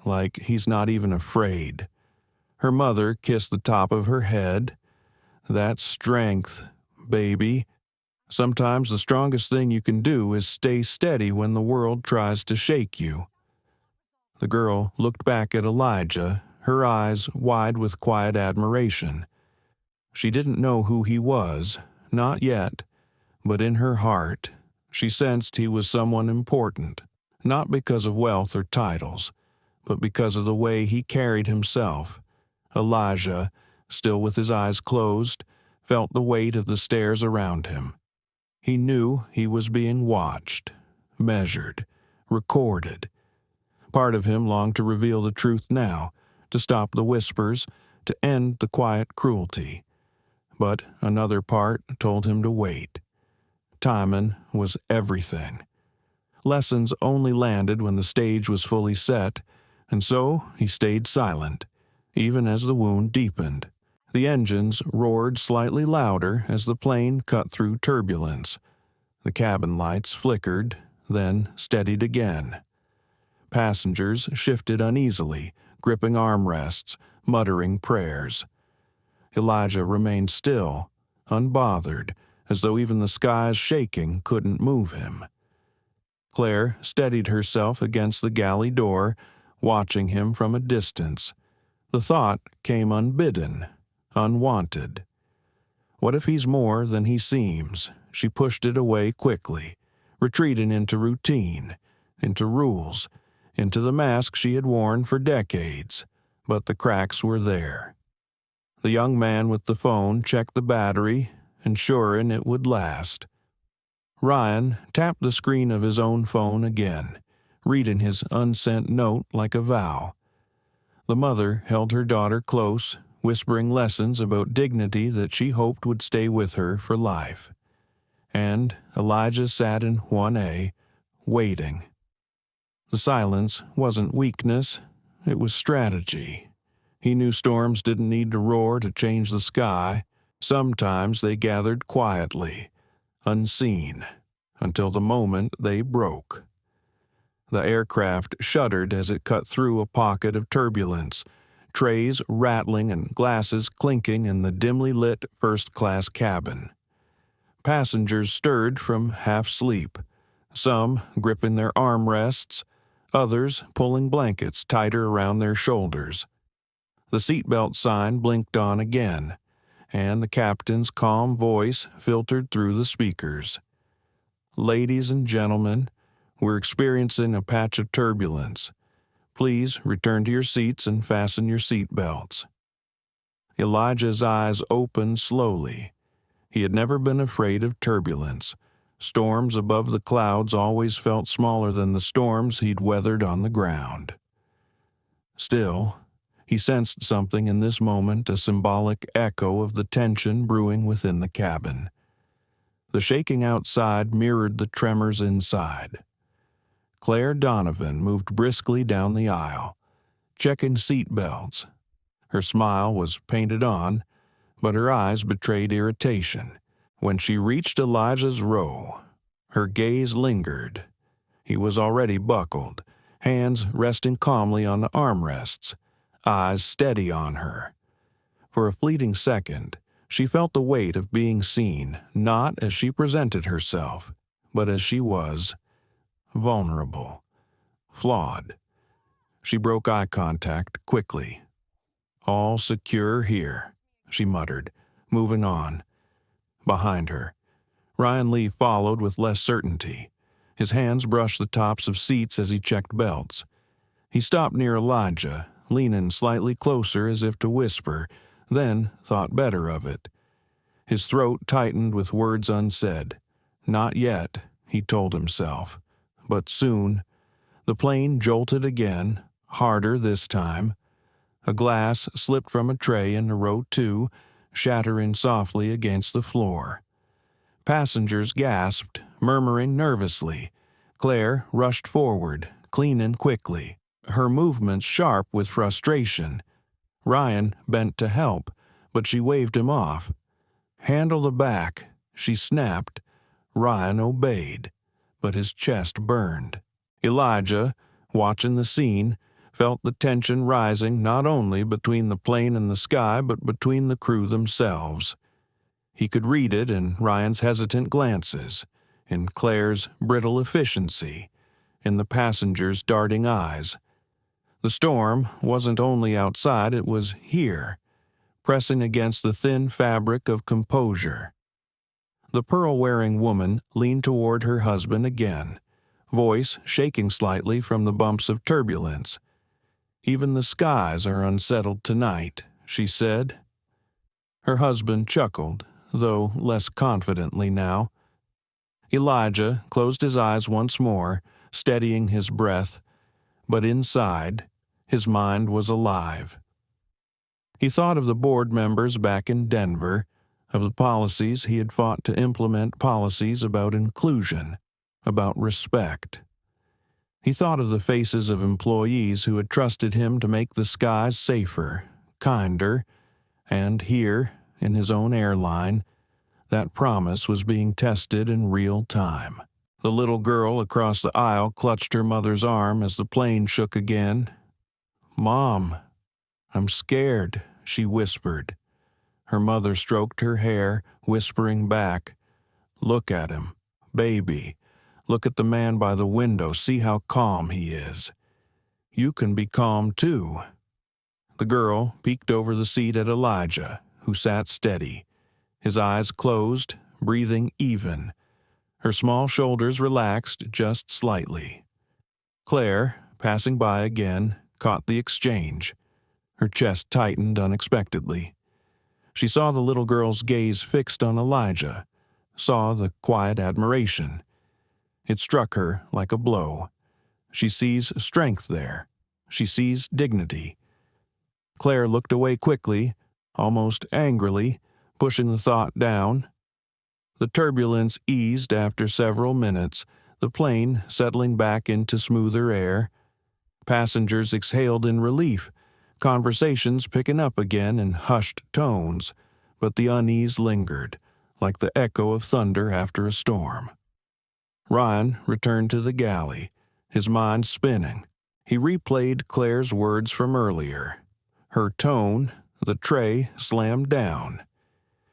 like he's not even afraid." Her mother kissed the top of her head. "That's strength, baby." Sometimes the strongest thing you can do is stay steady when the world tries to shake you. The girl looked back at Elijah, her eyes wide with quiet admiration. She didn't know who he was, not yet, but in her heart, she sensed he was someone important, not because of wealth or titles, but because of the way he carried himself. Elijah, still with his eyes closed, felt the weight of the stairs around him. He knew he was being watched, measured, recorded. Part of him longed to reveal the truth now, to stop the whispers, to end the quiet cruelty. But another part told him to wait. Timing was everything. Lessons only landed when the stage was fully set, and so he stayed silent, even as the wound deepened. The engines roared slightly louder as the plane cut through turbulence. The cabin lights flickered, then steadied again. Passengers shifted uneasily, gripping armrests, muttering prayers. Elijah remained still, unbothered, as though even the skies shaking couldn't move him. Claire steadied herself against the galley door, watching him from a distance. The thought came unbidden, unwanted. What if he's more than he seems? She pushed it away quickly, retreating into routine, into rules, into the mask she had worn for decades, but the cracks were there. The young man with the phone checked the battery, ensuring it would last. Ryan tapped the screen of his own phone again, reading his unsent note like a vow. The mother held her daughter close, whispering lessons about dignity that she hoped would stay with her for life. And Elijah sat in 1A, waiting. The silence wasn't weakness, it was strategy. He knew storms didn't need to roar to change the sky. Sometimes they gathered quietly, unseen, until the moment they broke. The aircraft shuddered as it cut through a pocket of turbulence, trays rattling and glasses clinking in the dimly lit first-class cabin. Passengers stirred from half-sleep, some gripping their armrests, others pulling blankets tighter around their shoulders. The seatbelt sign blinked on again, and the captain's calm voice filtered through the speakers. "Ladies and gentlemen, we're experiencing a patch of turbulence. Please return to your seats and fasten your seatbelts." Elijah's eyes opened slowly. He had never been afraid of turbulence. Storms above the clouds always felt smaller than the storms he'd weathered on the ground. Still, he sensed something in this moment, a symbolic echo of the tension brewing within the cabin. The shaking outside mirrored the tremors inside. Claire Donovan moved briskly down the aisle, checking seat belts. Her smile was painted on, but her eyes betrayed irritation. When she reached Elijah's row, her gaze lingered. He was already buckled, hands resting calmly on the armrests, eyes steady on her. For a fleeting second, she felt the weight of being seen, not as she presented herself, but as she was, vulnerable, flawed. She broke eye contact quickly. "All secure here," she muttered, moving on. Behind her, Ryan Lee followed with less certainty. His hands brushed the tops of seats as he checked belts. He stopped near Elijah, leaning slightly closer as if to whisper, then thought better of it. His throat tightened with words unsaid. Not yet, he told himself, but soon. The plane jolted again, harder this time. A glass slipped from a tray in row 2, shattering softly against the floor. Passengers gasped, murmuring nervously. Claire rushed forward, cleaning quickly, her movements sharp with frustration. Ryan bent to help, but she waved him off. "Handle the back," she snapped. Ryan obeyed, but his chest burned. Elijah, watching the scene, felt the tension rising not only between the plane and the sky but between the crew themselves. He could read it in Ryan's hesitant glances, in Claire's brittle efficiency, in the passenger's darting eyes. The storm wasn't only outside, it was here, pressing against the thin fabric of composure. The pearl-wearing woman leaned toward her husband again, voice shaking slightly from the bumps of turbulence. "Even the skies are unsettled tonight," she said. Her husband chuckled, though less confidently now. Elijah closed his eyes once more, steadying his breath, but inside, his mind was alive. He thought of the board members back in Denver, of the policies he had fought to implement, policies about inclusion, about respect. He thought of the faces of employees who had trusted him to make the skies safer, kinder, and here, in his own airline, that promise was being tested in real time. The little girl across the aisle clutched her mother's arm as the plane shook again. "Mom, I'm scared," she whispered. Her mother stroked her hair, whispering back, "Look at him, baby. Look at the man by the window. See how calm he is. You can be calm too." The girl peeked over the seat at Elijah, who sat steady, his eyes closed, breathing even. Her small shoulders relaxed just slightly. Claire, passing by again, caught the exchange. Her chest tightened unexpectedly. She saw the little girl's gaze fixed on Elijah, saw the quiet admiration. It struck her like a blow. She sees strength there. She sees dignity. Claire looked away quickly, almost angrily, pushing the thought down. The turbulence eased after several minutes, the plane settling back into smoother air. Passengers exhaled in relief, conversations picking up again in hushed tones, but the unease lingered, like the echo of thunder after a storm. Ryan returned to the galley, his mind spinning. He replayed Claire's words from earlier. Her tone, the tray slammed down.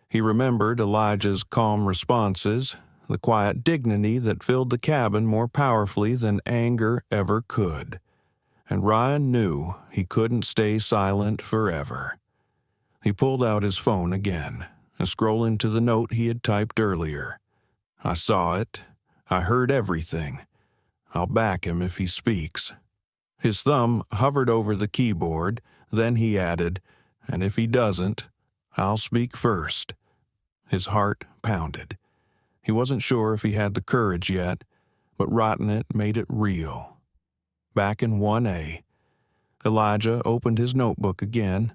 He remembered Elijah's calm responses, the quiet dignity that filled the cabin more powerfully than anger ever could. And Ryan knew he couldn't stay silent forever. He pulled out his phone again, scrolling to the note he had typed earlier. "I saw it. I heard everything. I'll back him if he speaks." His thumb hovered over the keyboard, then he added, "And if he doesn't, I'll speak first." His heart pounded. He wasn't sure if he had the courage yet, but writing it made it real. Back in 1A, Elijah opened his notebook again.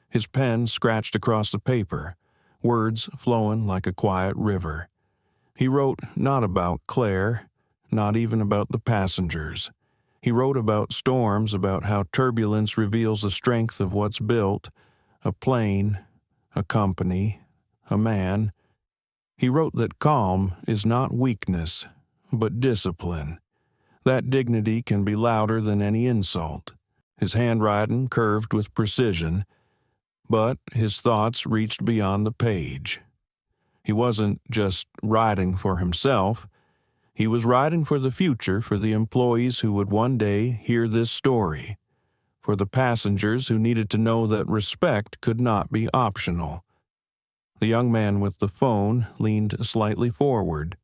His pen scratched across the paper, words flowing like a quiet river. He wrote not about Claire, not even about the passengers. He wrote about storms, about how turbulence reveals the strength of what's built, a plane, a company, a man. He wrote that calm is not weakness, but discipline. That dignity can be louder than any insult. His handwriting curved with precision, but his thoughts reached beyond the page. He wasn't just writing for himself. He was writing for the future, for the employees who would one day hear this story, for the passengers who needed to know that respect could not be optional. The young man with the phone leaned slightly forward,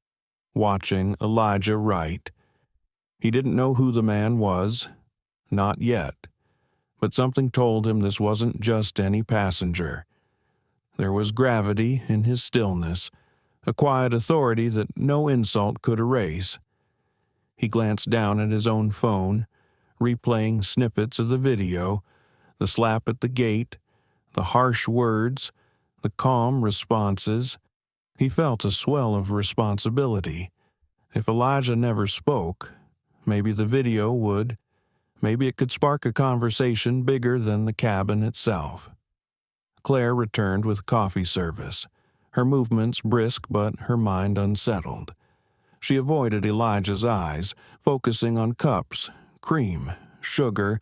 watching Elijah write. He didn't know who the man was, not yet, but something told him this wasn't just any passenger. There was gravity in his stillness, a quiet authority that no insult could erase. He glanced down at his own phone, replaying snippets of the video, the slap at the gate, the harsh words, the calm responses. He felt a swell of responsibility. If Elijah never spoke, maybe the video would. Maybe it could spark a conversation bigger than the cabin itself. Claire returned with coffee service, her movements brisk but her mind unsettled. She avoided Elijah's eyes, focusing on cups, cream, sugar,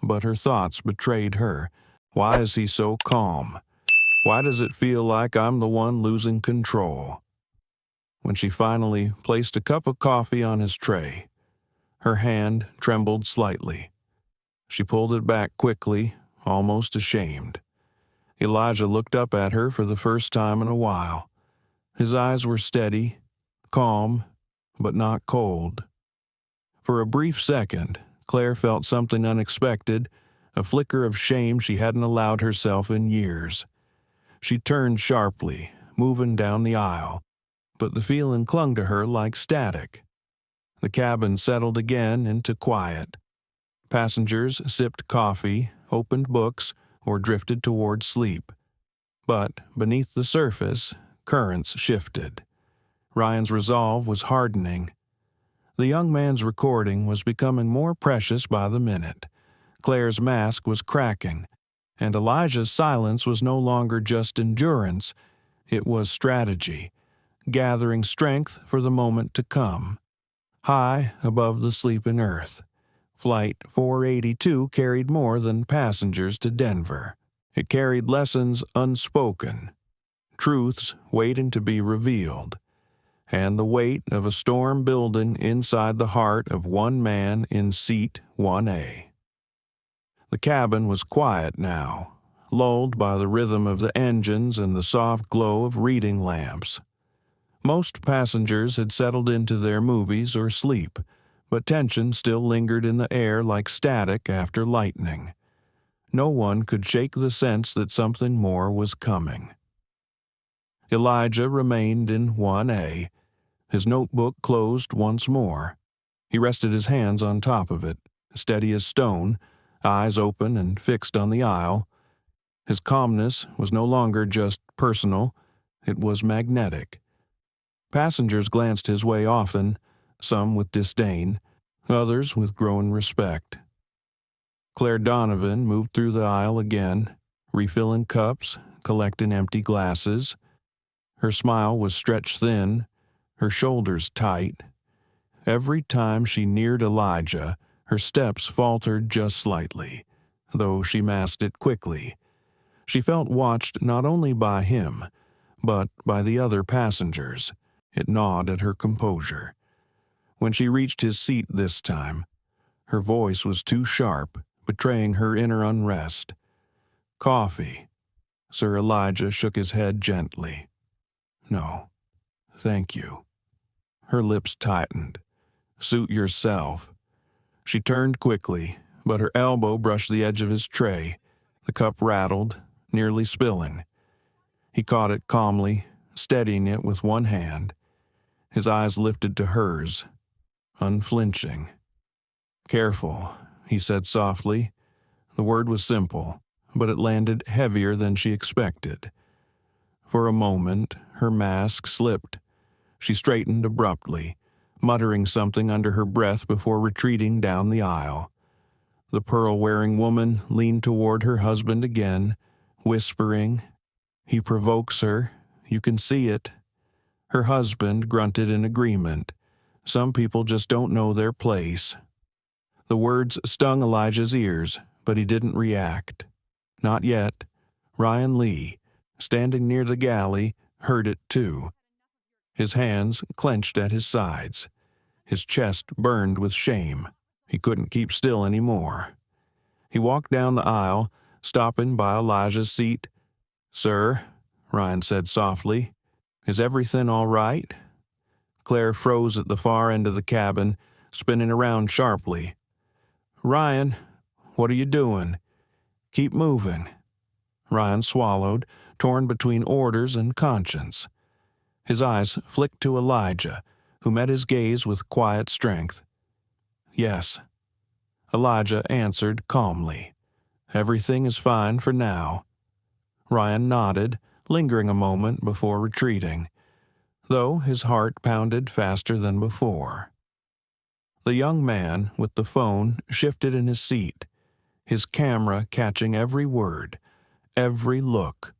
but her thoughts betrayed her. Why is he so calm? Why does it feel like I'm the one losing control? When she finally placed a cup of coffee on his tray, her hand trembled slightly. She pulled it back quickly, almost ashamed. Elijah looked up at her for the first time in a while. His eyes were steady, calm, but not cold. For a brief second, Claire felt something unexpected, a flicker of shame she hadn't allowed herself in years. She turned sharply, moving down the aisle, but the feeling clung to her like static. The cabin settled again into quiet. Passengers sipped coffee, opened books, or drifted toward sleep. But beneath the surface, currents shifted. Ryan's resolve was hardening. The young man's recording was becoming more precious by the minute. Claire's mask was cracking, and Elijah's silence was no longer just endurance, it was strategy, gathering strength for the moment to come. High above the sleeping earth, Flight 482 carried more than passengers to Denver. It carried lessons unspoken, truths waiting to be revealed, and the weight of a storm building inside the heart of one man in seat 1A. The cabin was quiet now, lulled by the rhythm of the engines and the soft glow of reading lamps. Most passengers had settled into their movies or sleep, but tension still lingered in the air like static after lightning. No one could shake the sense that something more was coming. Elijah remained in 1A, his notebook closed once more. He rested his hands on top of it, steady as stone, eyes open and fixed on the aisle. His calmness was no longer just personal, it was magnetic. Passengers glanced his way often, some with disdain, others with growing respect. Claire Donovan moved through the aisle again, refilling cups, collecting empty glasses. Her smile was stretched thin, her shoulders tight. Every time she neared Elijah, her steps faltered just slightly, though she masked it quickly. She felt watched not only by him, but by the other passengers. It gnawed at her composure. When she reached his seat this time, her voice was too sharp, betraying her inner unrest. "Coffee." Sir Elijah shook his head gently. "No, thank you." Her lips tightened. "Suit yourself." She turned quickly, but her elbow brushed the edge of his tray. The cup rattled, nearly spilling. He caught it calmly, steadying it with one hand. His eyes lifted to hers, unflinching. "Careful," he said softly. The word was simple, but it landed heavier than she expected. For a moment, her mask slipped. She straightened abruptly, muttering something under her breath before retreating down the aisle. The pearl-wearing woman leaned toward her husband again, whispering, "He provokes her. You can see it." Her husband grunted in agreement. Some people just don't know their place. The words stung Elijah's ears, but he didn't react. Not yet. Ryan Lee, standing near the galley, heard it too. His hands clenched at his sides. His chest burned with shame. He couldn't keep still anymore. He walked down the aisle, stopping by Elijah's seat. "Sir," Ryan said softly, "is everything all right?" Claire froze at the far end of the cabin, spinning around sharply. "Ryan, what are you doing? Keep moving." Ryan swallowed, torn between orders and conscience. His eyes flicked to Elijah, who met his gaze with quiet strength. "Yes." Elijah answered calmly. "Everything is fine for now." Ryan nodded, lingering a moment before retreating, though his heart pounded faster than before. The young man with the phone shifted in his seat, his camera catching every word, every look.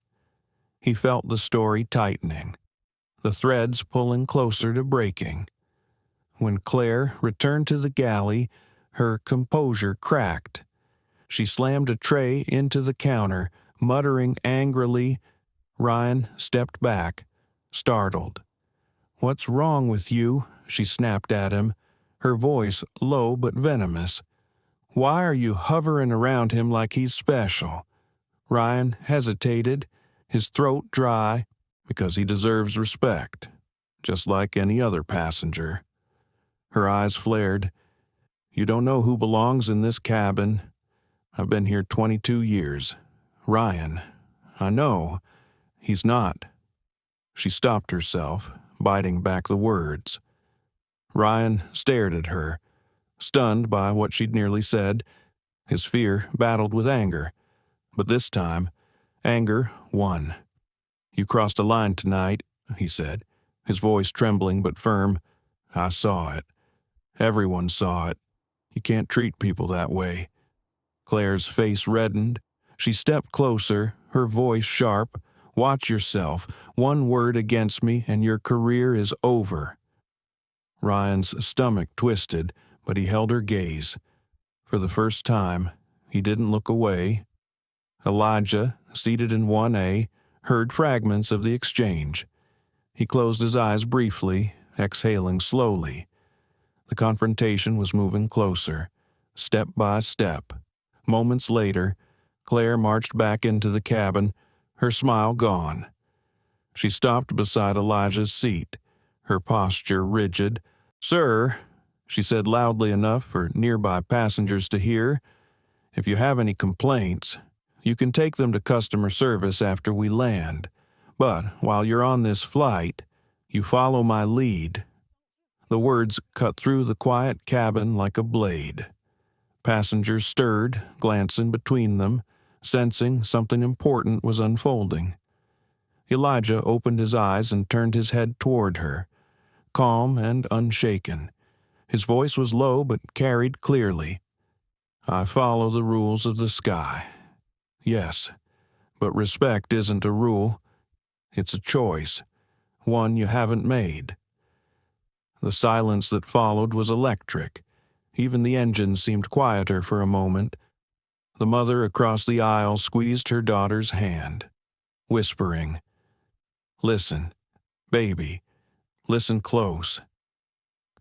He felt the story tightening, the threads pulling closer to breaking. When Claire returned to the galley, her composure cracked. She slammed a tray into the counter, muttering angrily, Ryan stepped back, startled. "What's wrong with you?" she snapped at him, her voice low but venomous. "Why are you hovering around him like he's special?" Ryan hesitated, his throat dry, because he deserves respect, just like any other passenger. Her eyes flared. "You don't know who belongs in this cabin. I've been here 22 years. Ryan, I know. He's not." She stopped herself, biting back the words. Ryan stared at her, stunned by what she'd nearly said. His fear battled with anger, but this time, anger won. "You crossed a line tonight," he said, his voice trembling but firm. "I saw it. Everyone saw it. You can't treat people that way." Claire's face reddened. She stepped closer, her voice sharp. "Watch yourself. One word against me and your career is over." Ryan's stomach twisted, but he held her gaze. For the first time, he didn't look away. Elijah, seated in 1A, heard fragments of the exchange. He closed his eyes briefly, exhaling slowly. The confrontation was moving closer, step by step. Moments later, Claire marched back into the cabin, her smile gone. She stopped beside Elijah's seat, her posture rigid. "Sir," she said loudly enough for nearby passengers to hear, "if you have any complaints, you can take them to customer service after we land. But while you're on this flight, you follow my lead." The words cut through the quiet cabin like a blade. Passengers stirred, glancing between them, sensing something important was unfolding. Elijah opened his eyes and turned his head toward her, calm and unshaken. His voice was low but carried clearly. "I follow the rules of the sky. Yes, but respect isn't a rule. It's a choice, one you haven't made." The silence that followed was electric. Even the engine seemed quieter for a moment. The mother across the aisle squeezed her daughter's hand, whispering, "Listen, baby, listen close."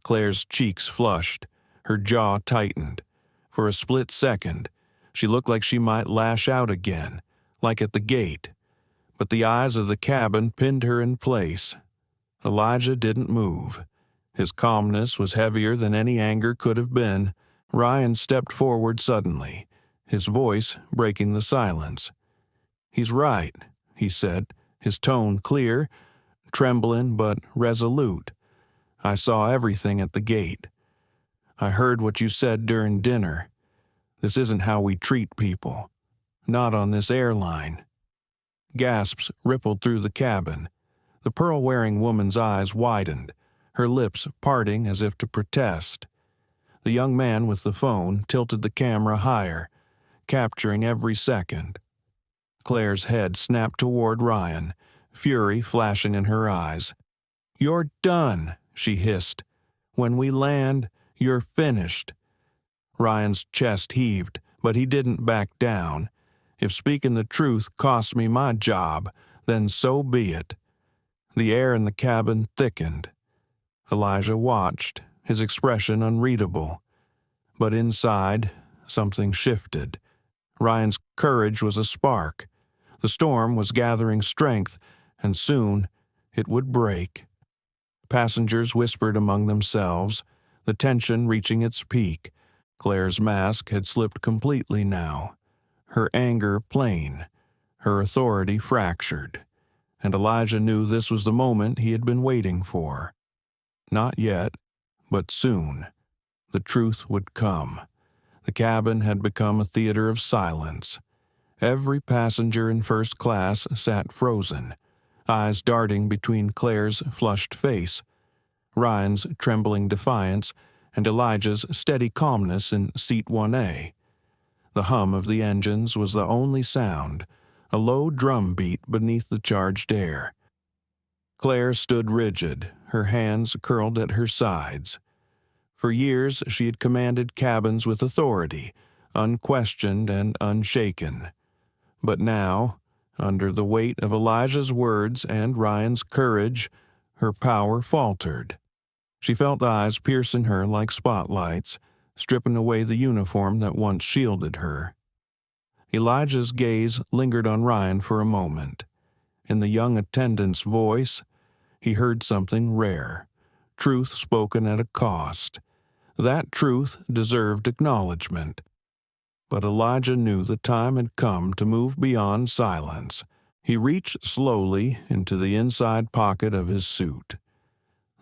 Claire's cheeks flushed, her jaw tightened. For a split second, she looked like she might lash out again, like at the gate. But the eyes of the cabin pinned her in place. Elijah didn't move. His calmness was heavier than any anger could have been. Ryan stepped forward suddenly, his voice breaking the silence. "He's right," he said, his tone clear, trembling but resolute. "I saw everything at the gate. I heard what you said during dinner. This isn't how we treat people. Not on this airline." Gasps rippled through the cabin. The pearl-wearing woman's eyes widened, her lips parting as if to protest. The young man with the phone tilted the camera higher, capturing every second. Claire's head snapped toward Ryan, fury flashing in her eyes. "You're done," she hissed. "When we land, you're finished." Ryan's chest heaved, but he didn't back down. If speaking the truth cost me my job, then so be it. The air in the cabin thickened. Elijah watched, his expression unreadable. But inside, something shifted. Ryan's courage was a spark. The storm was gathering strength, and soon it would break. Passengers whispered among themselves, the tension reaching its peak. Claire's mask had slipped completely now, her anger plain, her authority fractured. And Elijah knew this was the moment he had been waiting for. Not yet, but soon. The truth would come. The cabin had become a theater of silence. Every passenger in first class sat frozen, eyes darting between Claire's flushed face, Ryan's trembling defiance, and Elijah's steady calmness in seat 1A. The hum of the engines was the only sound, a low drum beat beneath the charged air. Claire stood rigid, her hands curled at her sides. For years she had commanded cabins with authority, unquestioned and unshaken. But now, Under the weight of Elijah's words and Ryan's courage, her power faltered. She felt eyes piercing her like spotlights, stripping away the uniform that once shielded her. Elijah's gaze lingered on Ryan for a moment. In the young attendant's voice, he heard something rare, truth spoken at a cost. That truth deserved acknowledgement. But Elijah knew the time had come to move beyond silence. He reached slowly into the inside pocket of his suit.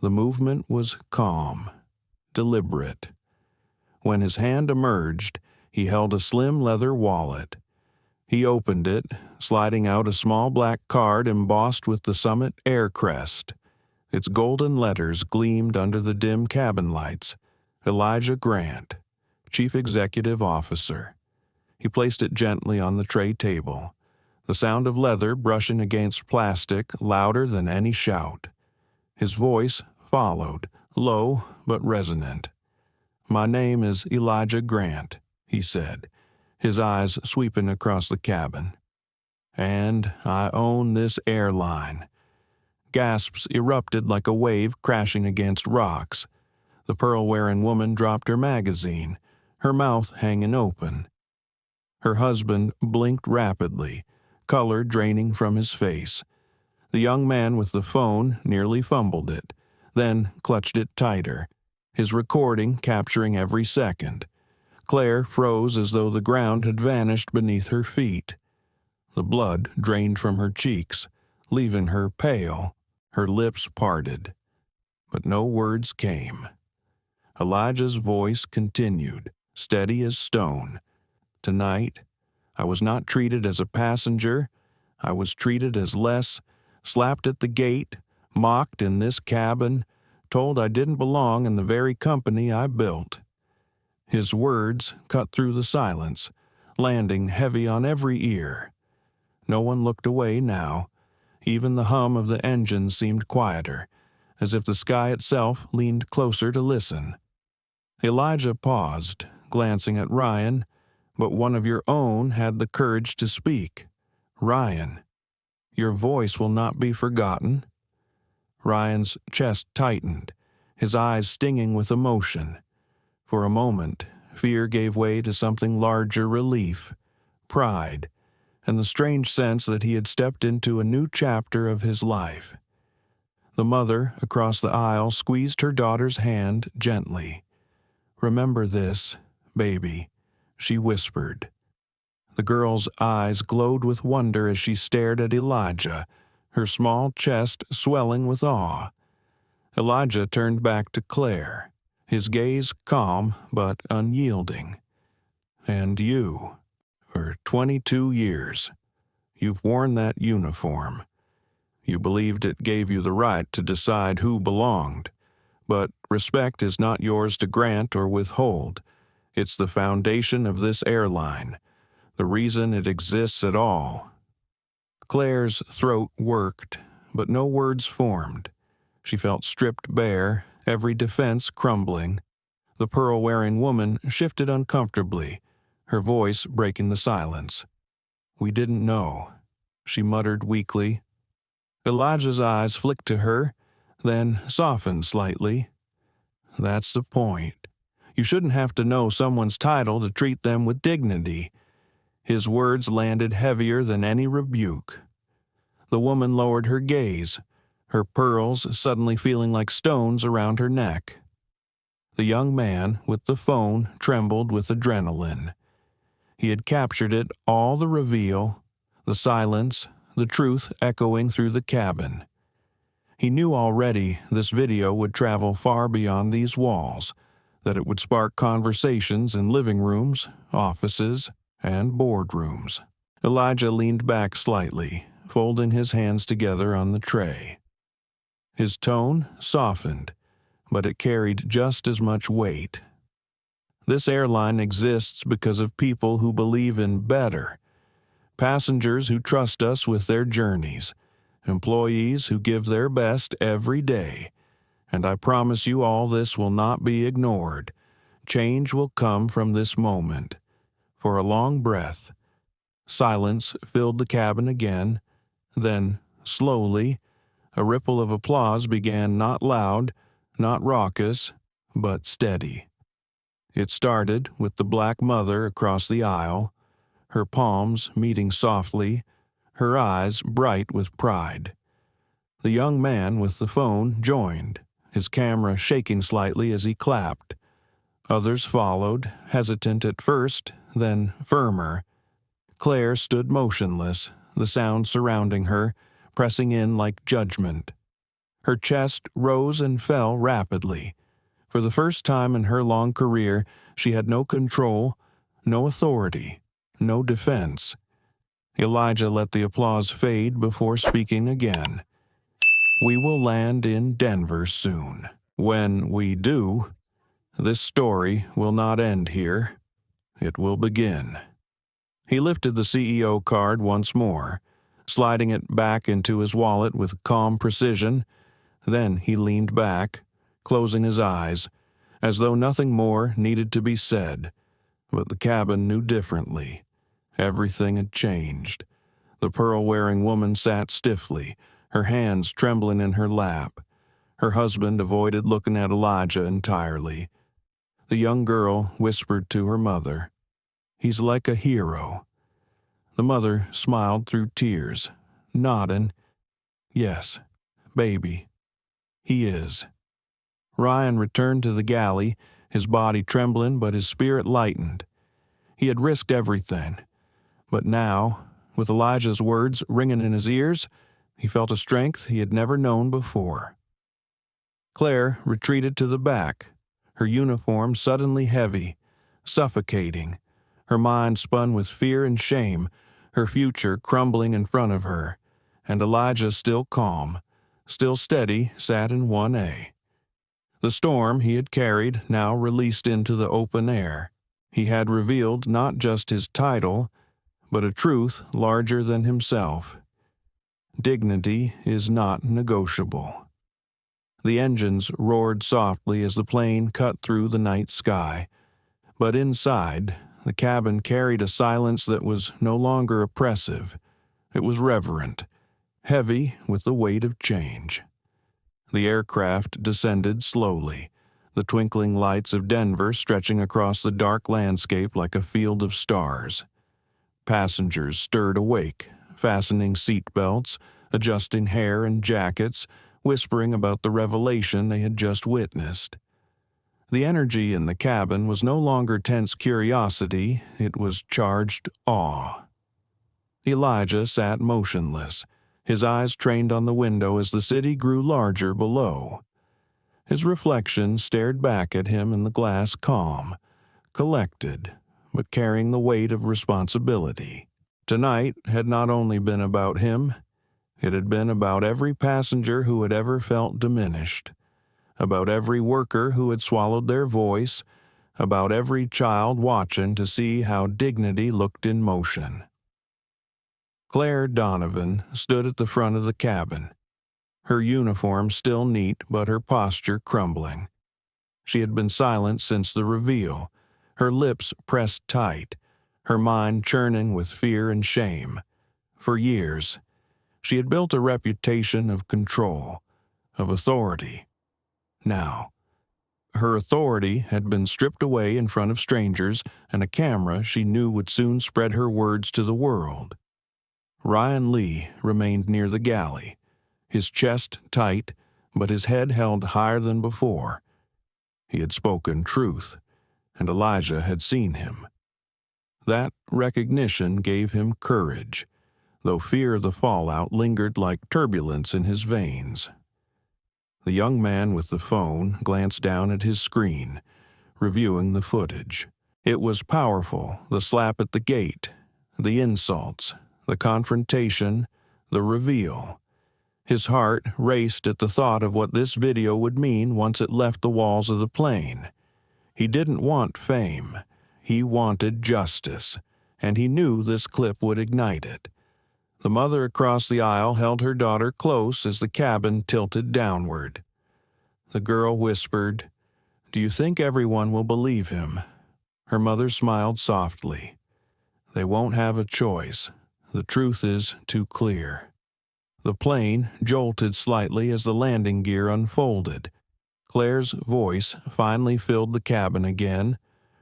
The movement was calm, deliberate. When his hand emerged, he held a slim leather wallet. He opened it, sliding out a small black card embossed with the Summit Air crest. Its golden letters gleamed under the dim cabin lights. Elijah Grant, Chief Executive Officer. He placed it gently on the tray table, the sound of leather brushing against plastic louder than any shout. His voice followed, low but resonant. "My name is Elijah Grant," he said, his eyes sweeping across the cabin. "And I own this airline." Gasps erupted like a wave crashing against rocks. The pearl-wearing woman dropped her magazine, her mouth hanging open. Her husband blinked rapidly, color draining from his face. The young man with the phone nearly fumbled it, then clutched it tighter, his recording capturing every second. Claire froze as though the ground had vanished beneath her feet. The blood drained from her cheeks, leaving her pale, her lips parted. But no words came. Elijah's voice continued, steady as stone. "Tonight, I was not treated as a passenger. I was treated as less, slapped at the gate, mocked in this cabin, told I didn't belong in the very company I built." His words cut through the silence, landing heavy on every ear. No one looked away now. Even the hum of the engines seemed quieter, as if the sky itself leaned closer to listen. Elijah paused, glancing at Ryan, but one of your own had the courage to speak. "Ryan, your voice will not be forgotten." Ryan's chest tightened, his eyes stinging with emotion. For a moment, fear gave way to something larger: relief, pride, and the strange sense that he had stepped into a new chapter of his life. The mother across the aisle squeezed her daughter's hand gently. "Remember this, baby," she whispered. The girl's eyes glowed with wonder as she stared at Elijah, her small chest swelling with awe. Elijah turned back to Claire, his gaze calm but unyielding. "And you, for 22 years, you've worn that uniform. You believed it gave you the right to decide who belonged. But respect is not yours to grant or withhold. It's the foundation of this airline, the reason it exists at all." Claire's throat worked, but no words formed. She felt stripped bare, every defense crumbling. The pearl-wearing woman shifted uncomfortably, her voice breaking the silence. "We didn't know," she muttered weakly. Elijah's eyes flicked to her, then softened slightly. "That's the point. You shouldn't have to know someone's title to treat them with dignity." His words landed heavier than any rebuke. The woman lowered her gaze, her pearls suddenly feeling like stones around her neck. The young man with the phone trembled with adrenaline. He had captured it all: the reveal, the silence, the truth echoing through the cabin. He knew already this video would travel far beyond these walls, that it would spark conversations in living rooms, offices, and boardrooms. Elijah leaned back slightly, folding his hands together on the tray. His tone softened, but it carried just as much weight. This airline exists because of people who believe in better, passengers who trust us with their journeys, employees who give their best every day. And I promise you all this will not be ignored. Change will come from this moment. For a long breath, Silence filled the cabin again. Then, slowly, a ripple of applause began, not loud, not raucous, but steady. It started with the black mother across the aisle, her palms meeting softly, her eyes bright with pride. The young man with the phone joined, his camera shaking slightly as he clapped. Others followed, hesitant at first, then firmer. Claire stood motionless, the sound surrounding her, pressing in like judgment. Her chest rose and fell rapidly. For the first time in her long career, she had no control, no authority, no defense. Elijah let the applause fade before speaking again. "We will land in Denver soon. When we do, this story will not end here. It will begin." He lifted the CEO card once more, sliding it back into his wallet with calm precision. Then he leaned back, closing his eyes, as though nothing more needed to be said. But the cabin knew differently. Everything had changed. The pearl-wearing woman sat stiffly, her hands trembling in her lap. Her husband avoided looking at Elijah entirely. The young girl whispered to her mother, "He's like a hero." The mother smiled through tears, nodding, "Yes, baby, he is." Ryan returned to the galley, his body trembling but his spirit lightened. He had risked everything, but now, with Elijah's words ringing in his ears, he felt a strength he had never known before. Claire retreated to the back, her uniform suddenly heavy, suffocating, her mind spun with fear and shame, her future crumbling in front of her, and Elijah, still calm, still steady, sat in 1A. The storm he had carried now released into the open air. He had revealed not just his title, but a truth larger than himself. Dignity is not negotiable. The engines roared softly as the plane cut through the night sky, but inside, the cabin carried a silence that was no longer oppressive. It was reverent, heavy with the weight of change. The aircraft descended slowly, the twinkling lights of Denver stretching across the dark landscape like a field of stars. Passengers stirred awake, fastening seat belts, adjusting hair and jackets, whispering about the revelation they had just witnessed. The energy in the cabin was no longer tense curiosity, it was charged awe. Elijah sat motionless, his eyes trained on the window as the city grew larger below. His reflection stared back at him in the glass, calm, collected, but carrying the weight of responsibility. Tonight had not only been about him, it had been about every passenger who had ever felt diminished, about every worker who had swallowed their voice, about every child watching to see how dignity looked in motion. Claire Donovan stood at the front of the cabin, her uniform still neat but her posture crumbling. She had been silent since the reveal, her lips pressed tight, her mind churning with fear and shame. For years, she had built a reputation of control, of authority. Now, her authority had been stripped away in front of strangers and a camera she knew would soon spread her words to the world. Ryan Lee remained near the galley, his chest tight, but his head held higher than before. He had spoken truth, and Elijah had seen him. That recognition gave him courage, though fear of the fallout lingered like turbulence in his veins. The young man with the phone glanced down at his screen, reviewing the footage. It was powerful, the slap at the gate, the insults, the confrontation, the reveal. His heart raced at the thought of what this video would mean once it left the walls of the plane. He didn't want fame. He wanted justice, and he knew this clip would ignite it. The mother across the aisle held her daughter close as the cabin tilted downward. The girl whispered, "Do you think everyone will believe him?" Her mother smiled softly. They won't have a choice. The truth is too clear. The plane jolted slightly as the landing gear unfolded. Claire's voice finally filled the cabin again,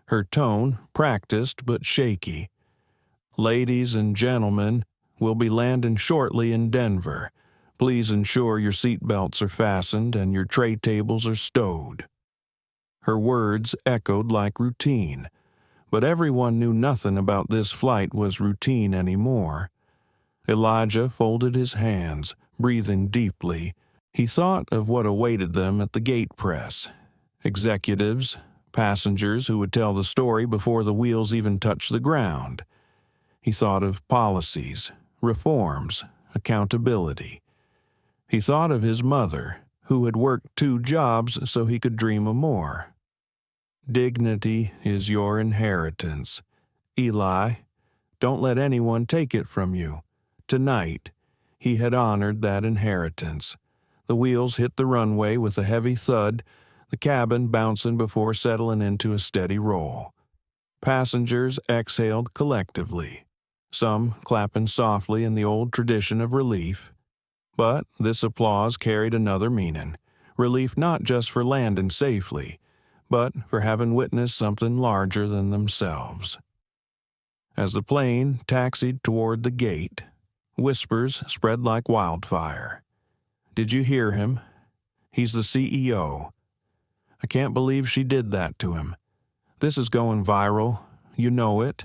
her tone practiced but shaky. "Ladies and gentlemen, we'll be landing shortly in Denver. Please ensure your seat belts are fastened and your tray tables are stowed." Her words echoed like routine, but everyone knew nothing about this flight was routine anymore. Elijah folded his hands, breathing deeply. He thought of what awaited them at the gate press. Executives, passengers who would tell the story before the wheels even touched the ground. He thought of policies, reforms, accountability. He thought of his mother, who had worked 2 jobs so he could dream of more. Dignity is your inheritance. Eli, don't let anyone take it from you. Tonight, he had honored that inheritance. The wheels hit the runway with a heavy thud, the cabin bouncing before settling into a steady roll. Passengers exhaled collectively, some clapping softly in the old tradition of relief. But this applause carried another meaning, relief not just for landing safely, but for having witnessed something larger than themselves. As the plane taxied toward the gate, whispers spread like wildfire. "Did you hear him? He's the CEO. I can't believe she did that to him. This is going viral. You know it."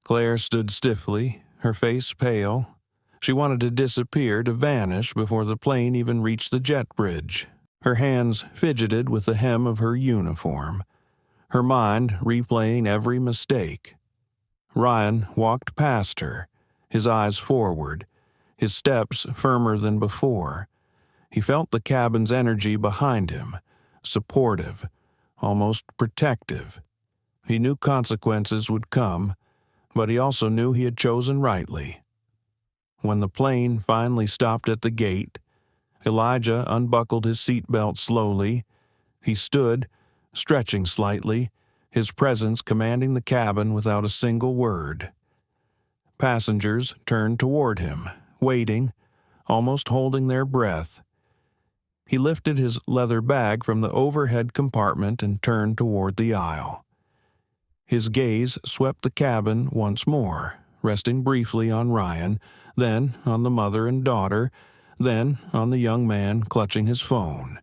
Claire stood stiffly, her face pale. She wanted to disappear, to vanish before the plane even reached the jet bridge. Her hands fidgeted with the hem of her uniform, her mind replaying every mistake. Ryan walked past her, his eyes forward, his steps firmer than before. He felt the cabin's energy behind him, supportive, almost protective. He knew consequences would come, but he also knew he had chosen rightly. When the plane finally stopped at the gate, Elijah unbuckled his seatbelt slowly. He stood, stretching slightly, his presence commanding the cabin without a single word. Passengers turned toward him, waiting, almost holding their breath. He lifted his leather bag from the overhead compartment and turned toward the aisle. His gaze swept the cabin once more, resting briefly on Ryan, then on the mother and daughter, then on the young man clutching his phone.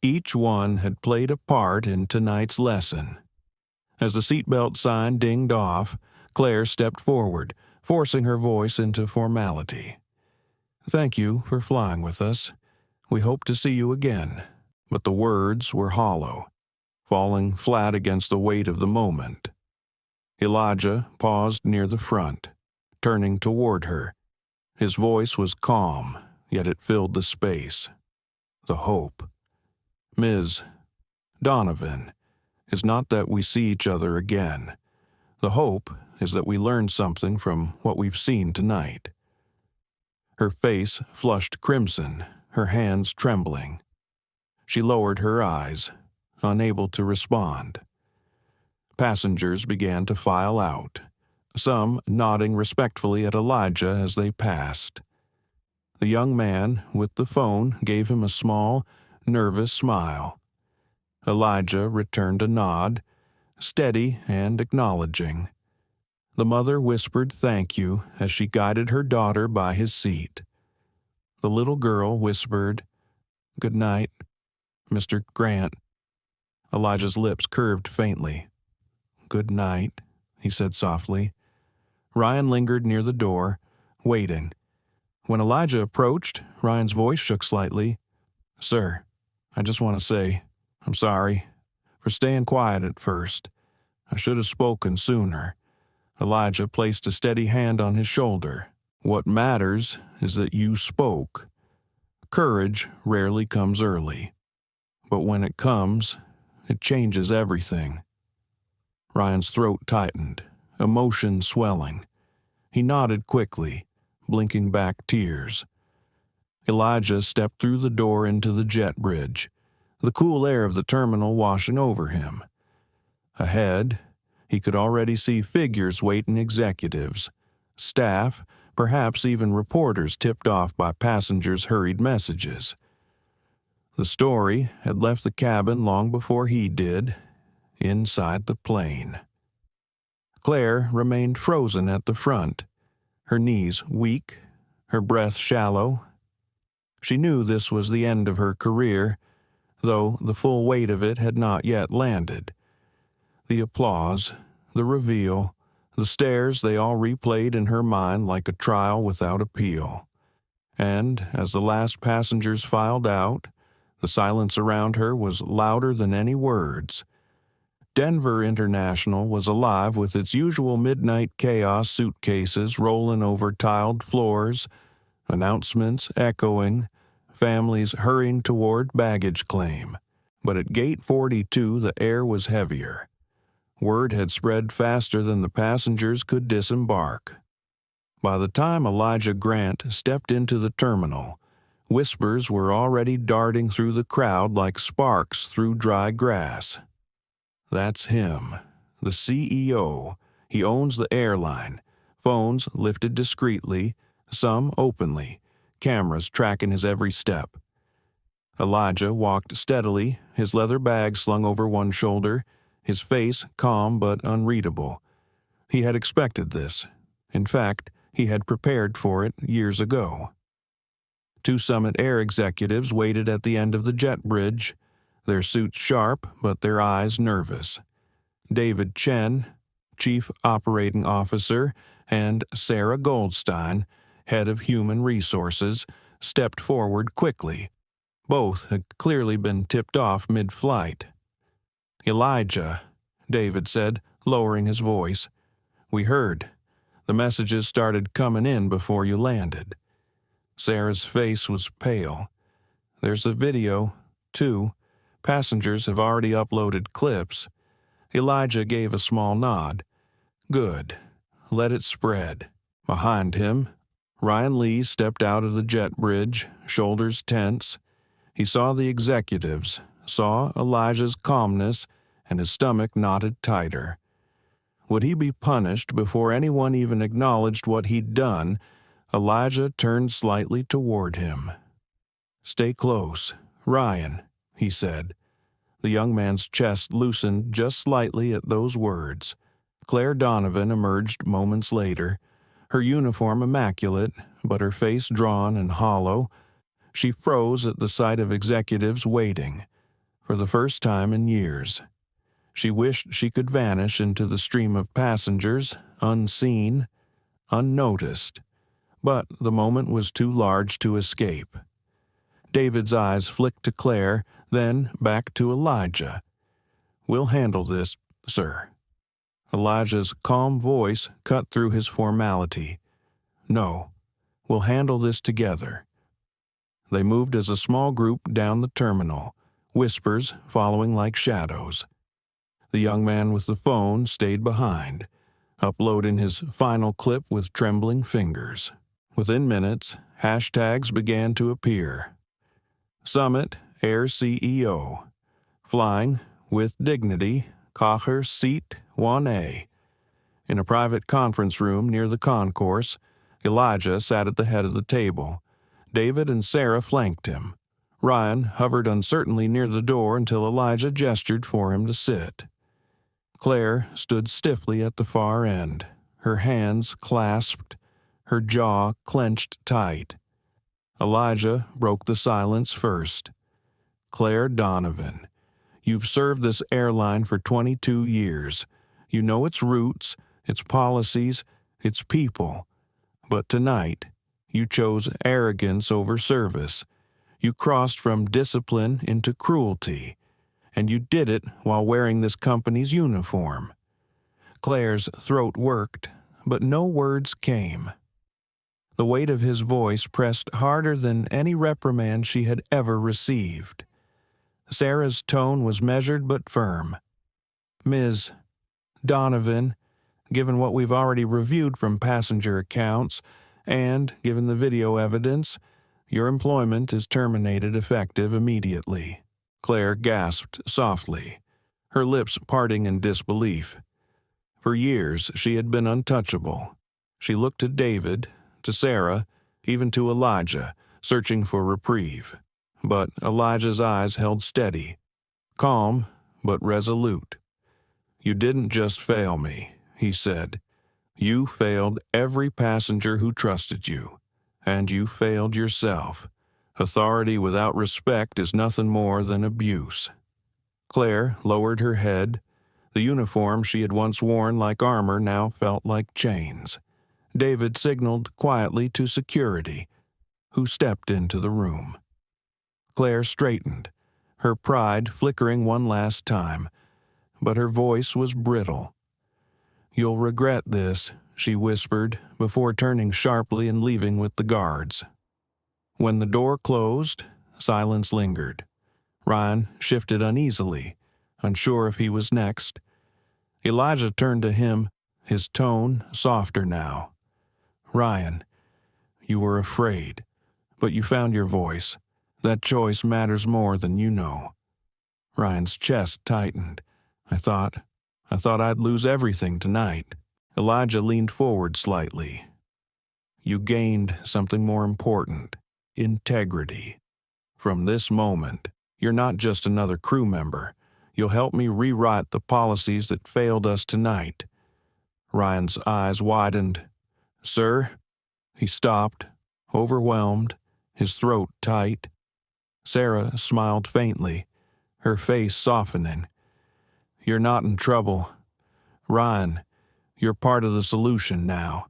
Each one had played a part in tonight's lesson. As the seatbelt sign dinged off, Claire stepped forward, forcing her voice into formality. "Thank you for flying with us. We hope to see you again." But the words were hollow, falling flat against the weight of the moment. Elijah paused near the front, turning toward her. His voice was calm, yet it filled the space. The hope. "Ms. Donovan, is not that we see each other again. The hope is that we learn something from what we've seen tonight." Her face flushed crimson, her hands trembling. She lowered her eyes, unable to respond. Passengers began to file out, some nodding respectfully at Elijah as they passed. The young man with the phone gave him a small, nervous smile. Elijah returned a nod, steady and acknowledging. The mother whispered thank you as she guided her daughter by his seat. The little girl whispered, "Good night, Mr. Grant." Elijah's lips curved faintly. "Good night," he said softly. Ryan lingered near the door, waiting. When Elijah approached, Ryan's voice shook slightly. "Sir, I just want to say, I'm sorry for staying quiet at first. I should have spoken sooner." Elijah placed a steady hand on his shoulder. "What matters is that you spoke. Courage rarely comes early, but when it comes, it changes everything." Ryan's throat tightened, emotion swelling. He nodded quickly, blinking back tears. Elijah stepped through the door into the jet bridge, the cool air of the terminal washing over him. Ahead, He could already see figures waiting executives, staff, perhaps even reporters tipped off by passengers' hurried messages. The story had left the cabin long before he did, inside the plane. Claire remained frozen at the front, her knees weak, her breath shallow. She knew this was the end of her career, though the full weight of it had not yet landed. The applause, the reveal, the stares, they all replayed in her mind like a trial without appeal. And as the last passengers filed out, the silence around her was louder than any words. Denver International was alive with its usual midnight chaos, suitcases rolling over tiled floors, announcements echoing, families hurrying toward baggage claim. But at Gate 42 the air was heavier. Word had spread faster than the passengers could disembark. By the time Elijah Grant stepped into the terminal, whispers were already darting through the crowd like sparks through dry grass. That's him, the CEO. He owns the airline. Phones lifted discreetly, some openly, cameras tracking his every step. Elijah walked steadily, his leather bag slung over one shoulder, his face calm but unreadable. He had expected this. In fact, he had prepared for it years ago. Two Summit Air executives waited at the end of the jet bridge, their suits sharp but their eyes nervous. David Chen, Chief Operating Officer, and Sarah Goldstein, Head of Human Resources, stepped forward quickly. Both had clearly been tipped off mid-flight. "Elijah," David said, lowering his voice. "We heard. The messages started coming in before you landed." Sarah's face was pale. "There's a video, too. Passengers have already uploaded clips." Elijah gave a small nod. "Good. Let it spread." Behind him, Ryan Lee stepped out of the jet bridge, shoulders tense. He saw the executives, saw Elijah's calmness, and his stomach knotted tighter. Would he be punished before anyone even acknowledged what he'd done? Elijah turned slightly toward him. "Stay close, Ryan," he said. The young man's chest loosened just slightly at those words. Claire Donovan emerged moments later, her uniform immaculate, but her face drawn and hollow. She froze at the sight of executives waiting, for the first time in years. She wished she could vanish into the stream of passengers, unseen, unnoticed. But the moment was too large to escape. David's eyes flicked to Claire, then back to Elijah. "We'll handle this, sir." Elijah's calm voice cut through his formality. "No, we'll handle this together." They moved as a small group down the terminal, whispers following like shadows. The young man with the phone stayed behind, uploading his final clip with trembling fingers. Within minutes, hashtags began to appear. Summit Air CEO. Flying with dignity, Cocher Seat 1A. In a private conference room near the concourse, Elijah sat at the head of the table. David and Sarah flanked him. Ryan hovered uncertainly near the door until Elijah gestured for him to sit. Claire stood stiffly at the far end, her hands clasped, her jaw clenched tight. Elijah broke the silence first. "Claire Donovan, you've served this airline for 22 years. You know its roots, its policies, its people. But tonight, you chose arrogance over service. You crossed from discipline into cruelty. And you did it while wearing this company's uniform." Claire's throat worked, but no words came. The weight of his voice pressed harder than any reprimand she had ever received. Sarah's tone was measured but firm. "Ms. Donovan, given what we've already reviewed from passenger accounts, and given the video evidence, your employment is terminated effective immediately." Claire gasped softly, her lips parting in disbelief. For years, she had been untouchable. She looked to David, to Sarah, even to Elijah, searching for reprieve. But Elijah's eyes held steady, calm but resolute. "You didn't just fail me," he said. "You failed every passenger who trusted you, and you failed yourself. Authority without respect is nothing more than abuse." Claire lowered her head. The uniform she had once worn like armor now felt like chains. David signaled quietly to security, who stepped into the room. Claire straightened, her pride flickering one last time, but her voice was brittle. "You'll regret this," she whispered, before turning sharply and leaving with the guards. When the door closed, silence lingered. Ryan shifted uneasily, unsure if he was next. Elijah turned to him, his tone softer now. "Ryan, you were afraid, but you found your voice. That choice matters more than you know." Ryan's chest tightened. I thought I'd lose everything tonight." Elijah leaned forward slightly. "You gained something more important, integrity. From this moment, you're not just another crew member. You'll help me rewrite the policies that failed us tonight." Ryan's eyes widened. "Sir?" He stopped, overwhelmed, his throat tight. Sarah smiled faintly, her face softening. "You're not in trouble. Ryan, you're part of the solution now."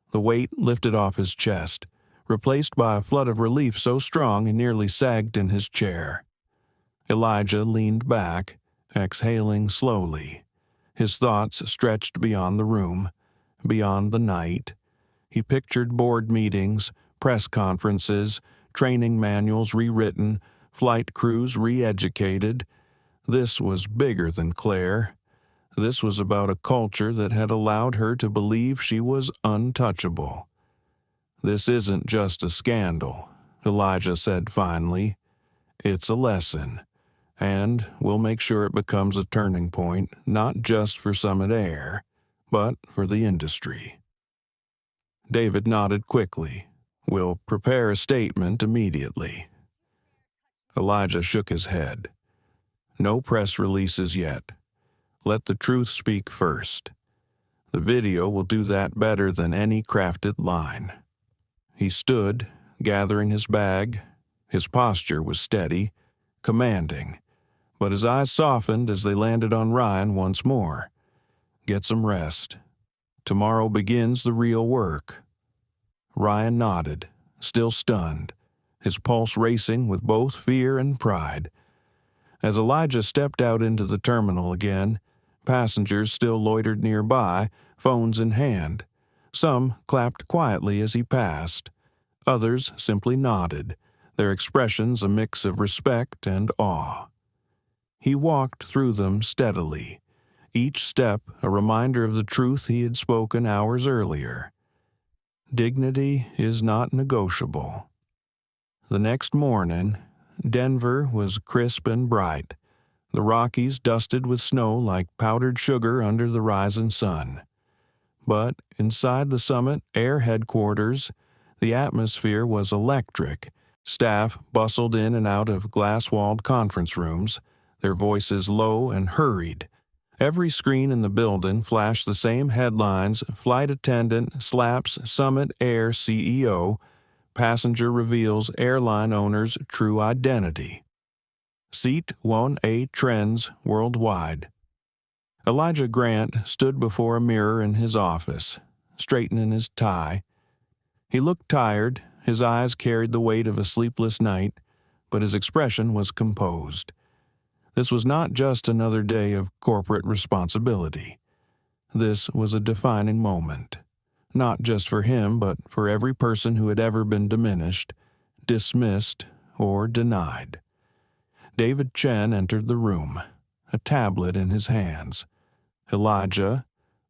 The weight lifted off his chest, replaced by a flood of relief so strong he nearly sagged in his chair. Elijah leaned back, exhaling slowly. His thoughts stretched beyond the room, beyond the night. He pictured board meetings, press conferences, training manuals rewritten, flight crews re-educated. This was bigger than Claire. This was about a culture that had allowed her to believe she was untouchable. "This isn't just a scandal," Elijah said finally. "It's a lesson. And we'll make sure it becomes a turning point, not just for Summit Air, but for the industry." David nodded quickly. "We'll prepare a statement immediately." Elijah shook his head. "No press releases yet. Let the truth speak first. The video will do that better than any crafted line." He stood, gathering his bag. His posture was steady, commanding, but his eyes softened as they landed on Ryan once more. "Get some rest. Tomorrow begins the real work." Ryan nodded, still stunned, his pulse racing with both fear and pride. As Elijah stepped out into the terminal again, passengers still loitered nearby, phones in hand. Some clapped quietly as he passed. Others simply nodded, their expressions a mix of respect and awe. He walked through them steadily, each step a reminder of the truth he had spoken hours earlier. Dignity is not negotiable. The next morning, Denver was crisp and bright, the Rockies dusted with snow like powdered sugar under the rising sun. But inside the Summit Air headquarters, the atmosphere was electric. Staff bustled in and out of glass-walled conference rooms, their voices low and hurried. Every screen in the building flashed the same headlines: Flight Attendant slaps Summit Air CEO, Passenger reveals airline owner's true identity. Seat 1A trends worldwide. Elijah Grant stood before a mirror in his office, straightening his tie. He looked tired, his eyes carried the weight of a sleepless night, but his expression was composed. This was not just another day of corporate responsibility. This was a defining moment, not just for him, but for every person who had ever been diminished, dismissed, or denied. David Chen entered the room, a tablet in his hands. "Elijah,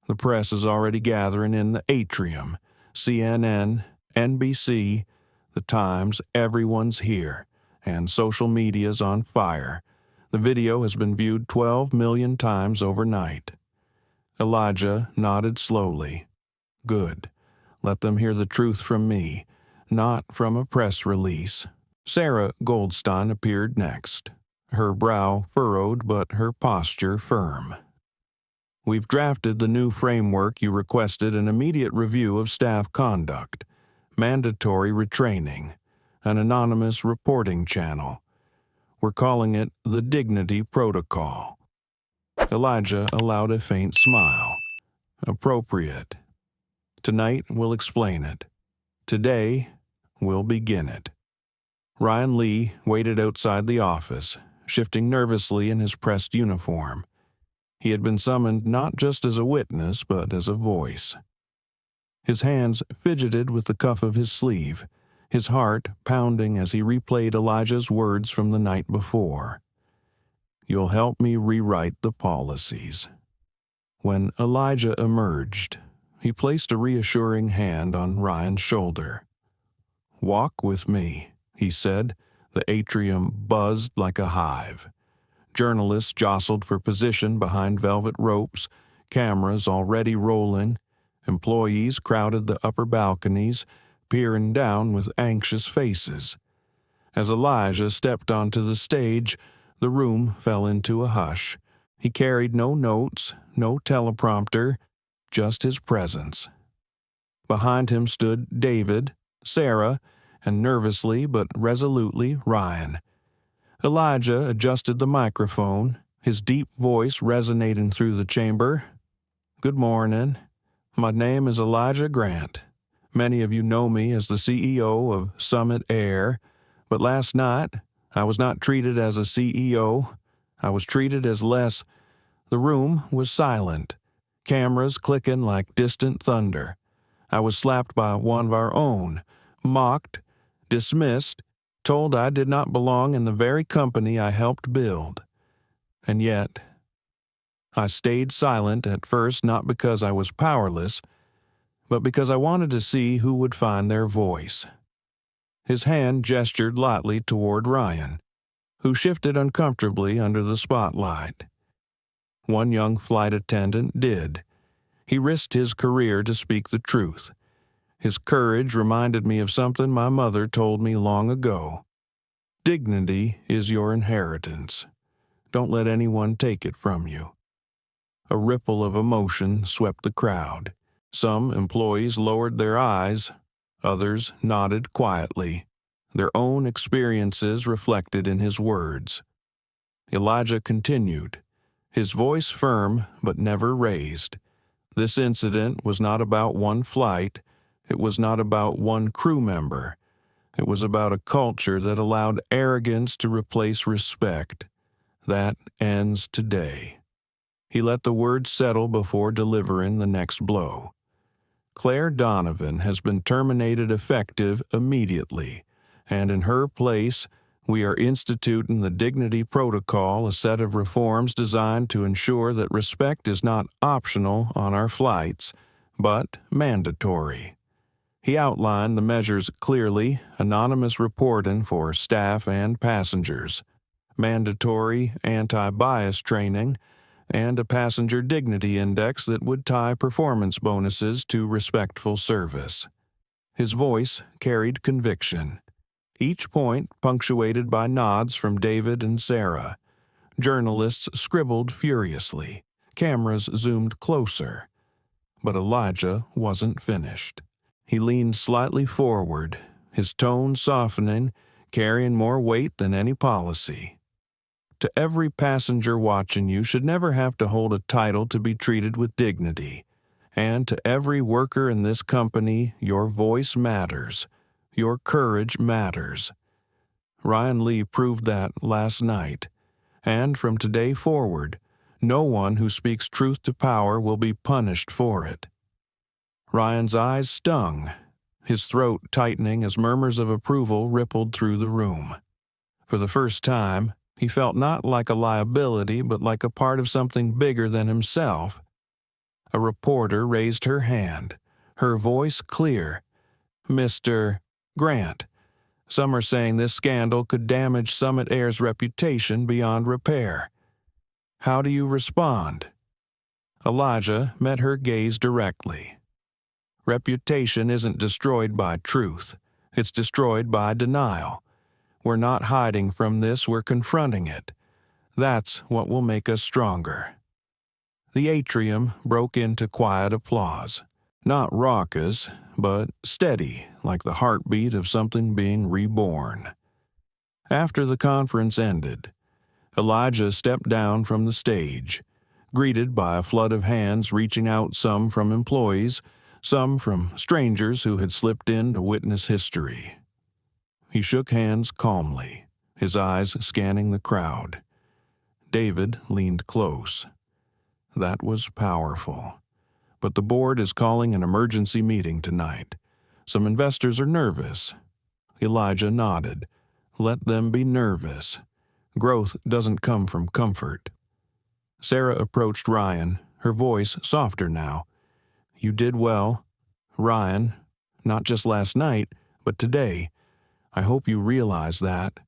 the press is already gathering in the atrium. CNN, NBC, the Times, everyone's here, and social media's on fire. The video has been viewed 12 million times overnight." Elijah nodded slowly. Good. Let them hear the truth from me, not from a press release. Sarah Goldstein appeared next, her brow furrowed but her posture firm. We've drafted the new framework you requested, an immediate review of staff conduct, mandatory retraining, an anonymous reporting channel. We're calling it the Dignity Protocol. Elijah allowed a faint smile. Appropriate. Tonight we'll explain it. Today we'll begin it. Ryan Lee waited outside the office, shifting nervously in his pressed uniform. He had been summoned not just as a witness, but as a voice. His hands fidgeted with the cuff of his sleeve, his heart pounding as he replayed Elijah's words from the night before. You'll help me rewrite the policies. When Elijah emerged, he placed a reassuring hand on Ryan's shoulder. Walk with me, he said. The atrium buzzed like a hive. Journalists jostled for position behind velvet ropes, cameras already rolling. Employees crowded the upper balconies, peering down with anxious faces. As Elijah stepped onto the stage, the room fell into a hush. He carried no notes, no teleprompter, just his presence. Behind him stood David, Sarah, and nervously but resolutely Ryan. Elijah adjusted the microphone, his deep voice resonating through the chamber. Good morning. My name is Elijah Grant. Many of you know me as the CEO of Summit Air, but last night I was not treated as a CEO. I was treated as less. The room was silent, cameras clicking like distant thunder. I was slapped by one of our own, mocked, dismissed, told I did not belong in the very company I helped build. And yet, I stayed silent at first not because I was powerless, but because I wanted to see who would find their voice. His hand gestured lightly toward Ryan, who shifted uncomfortably under the spotlight. One young flight attendant did. He risked his career to speak the truth. His courage reminded me of something my mother told me long ago. Dignity is your inheritance. Don't let anyone take it from you. A ripple of emotion swept the crowd. Some employees lowered their eyes, others nodded quietly, their own experiences reflected in his words. Elijah continued, his voice firm but never raised. This incident was not about one flight. It was not about one crew member. It was about a culture that allowed arrogance to replace respect. That ends today. He let the words settle before delivering the next blow. Claire Donovan has been terminated effective immediately, and in her place, we are instituting the Dignity Protocol, a set of reforms designed to ensure that respect is not optional on our flights, but mandatory. He outlined the measures clearly: anonymous reporting for staff and passengers, mandatory anti-bias training, and a passenger dignity index that would tie performance bonuses to respectful service. His voice carried conviction, each point punctuated by nods from David and Sarah. Journalists scribbled furiously. Cameras zoomed closer. But Elijah wasn't finished. He leaned slightly forward, his tone softening, carrying more weight than any policy. To every passenger watching, you should never have to hold a title to be treated with dignity. And to every worker in this company, your voice matters. Your courage matters. Ryan Lee proved that last night. And from today forward, no one who speaks truth to power will be punished for it. Ryan's eyes stung, his throat tightening as murmurs of approval rippled through the room. For the first time, he felt not like a liability but like a part of something bigger than himself. A reporter raised her hand, her voice clear. Mr. Grant, some are saying this scandal could damage Summit Air's reputation beyond repair. How do you respond? Elijah met her gaze directly. Reputation isn't destroyed by truth. It's destroyed by denial. We're not hiding from this, we're confronting it. That's what will make us stronger. The atrium broke into quiet applause. Not raucous, but steady, like the heartbeat of something being reborn. After the conference ended, Elijah stepped down from the stage, greeted by a flood of hands reaching out, some from employees, some from strangers who had slipped in to witness history. He shook hands calmly, his eyes scanning the crowd. David leaned close. That was powerful. But the board is calling an emergency meeting tonight. Some investors are nervous. Elijah nodded. Let them be nervous. Growth doesn't come from comfort. Sarah approached Ryan, her voice softer now. You did well. Ryan, not just last night, but today. I hope you realize that.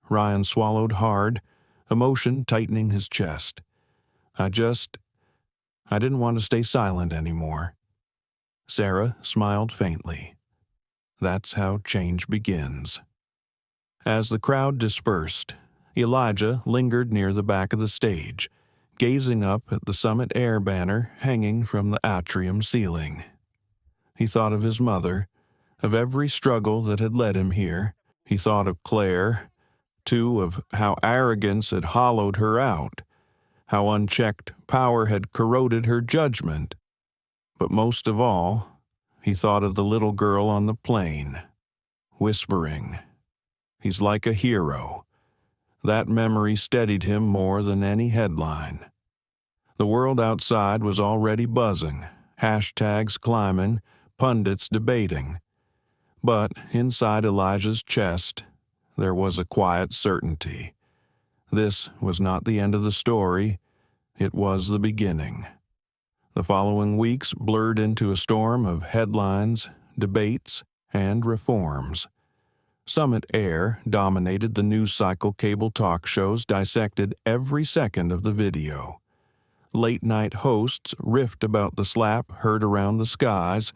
Ryan swallowed hard, emotion tightening his chest. I didn't want to stay silent anymore. Sarah smiled faintly. That's how change begins. As the crowd dispersed, Elijah lingered near the back of the stage, gazing up at the Summit Air banner hanging from the atrium ceiling. He thought of his mother, of every struggle that had led him here. He thought of Claire, too, of how arrogance had hollowed her out, how unchecked power had corroded her judgment. But most of all, he thought of the little girl on the plane, whispering, "He's like a hero." That memory steadied him more than any headline. The world outside was already buzzing, hashtags climbing, pundits debating. But inside Elijah's chest, there was a quiet certainty. This was not the end of the story, it was the beginning. The following weeks blurred into a storm of headlines, debates, and reforms. Summit Air dominated the news cycle. Cable talk shows dissected every second of the video. Late-night hosts riffed about the slap heard around the skies,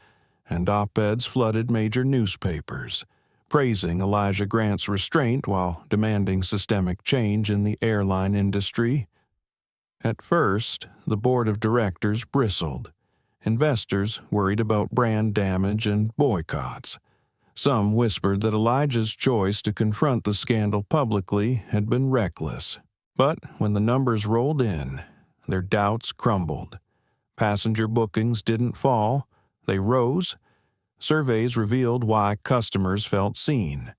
and op-eds flooded major newspapers, praising Elijah Grant's restraint while demanding systemic change in the airline industry. At first, the board of directors bristled. Investors worried about brand damage and boycotts. Some whispered that Elijah's choice to confront the scandal publicly had been reckless. But when the numbers rolled in, their doubts crumbled. Passenger bookings didn't fall, they rose. Surveys revealed why customers felt seen.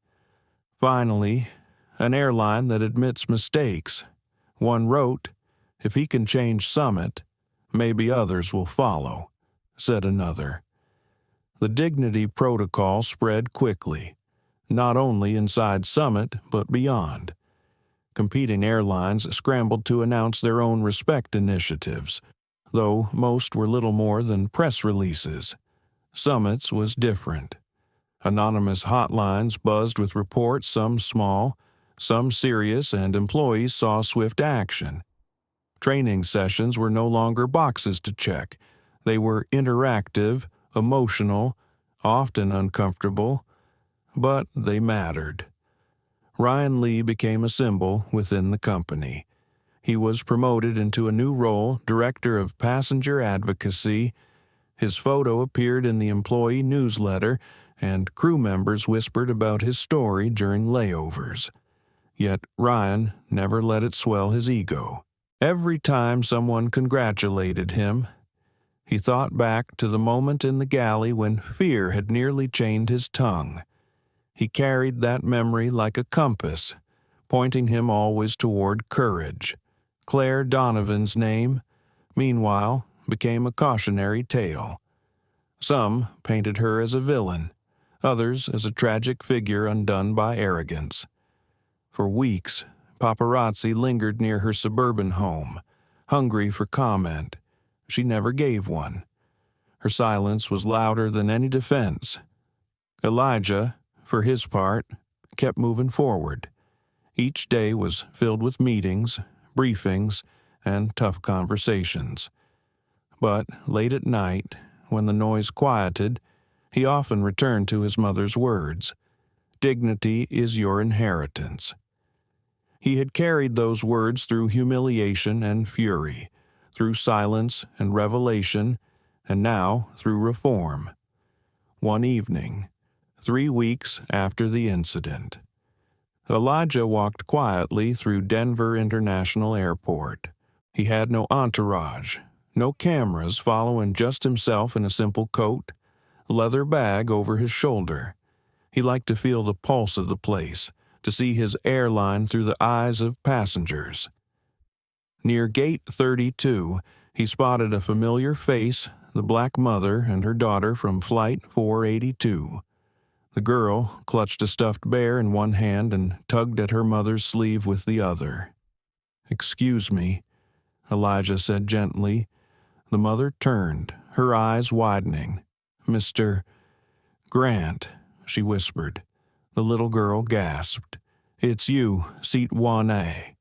Finally, an airline that admits mistakes. One wrote, "If he can change Summit, maybe others will follow," said another. The dignity protocol spread quickly, not only inside Summit but beyond. Competing airlines scrambled to announce their own respect initiatives, though most were little more than press releases. Summit's was different. Anonymous hotlines buzzed with reports, some small, some serious, and employees saw swift action. Training sessions were no longer boxes to check. They were interactive, emotional, often uncomfortable, but they mattered. Ryan Lee became a symbol within the company. He was promoted into a new role, Director of Passenger Advocacy. His photo appeared in the employee newsletter, and crew members whispered about his story during layovers. Yet Ryan never let it swell his ego. Every time someone congratulated him, he thought back to the moment in the galley when fear had nearly chained his tongue. He carried that memory like a compass, pointing him always toward courage. Claire Donovan's name, meanwhile, became a cautionary tale. Some painted her as a villain, others as a tragic figure undone by arrogance. For weeks, paparazzi lingered near her suburban home, hungry for comment. She never gave one. Her silence was louder than any defense. Elijah, for his part, kept moving forward. Each day was filled with meetings, briefings, and tough conversations. But late at night, when the noise quieted, he often returned to his mother's words, "Dignity is your inheritance." He had carried those words through humiliation and fury, through silence and revelation, and now through reform. One evening, 3 weeks after the incident, Elijah walked quietly through Denver International Airport. He had no entourage, no cameras following, just himself in a simple coat, leather bag over his shoulder. He liked to feel the pulse of the place, to see his airline through the eyes of passengers. Near Gate 32, he spotted a familiar face, the black mother and her daughter from Flight 482. The girl clutched a stuffed bear in one hand and tugged at her mother's sleeve with the other. "Excuse me," Elijah said gently. The mother turned, her eyes widening. "Mr. Grant," she whispered. The little girl gasped. "It's you, seat 1A."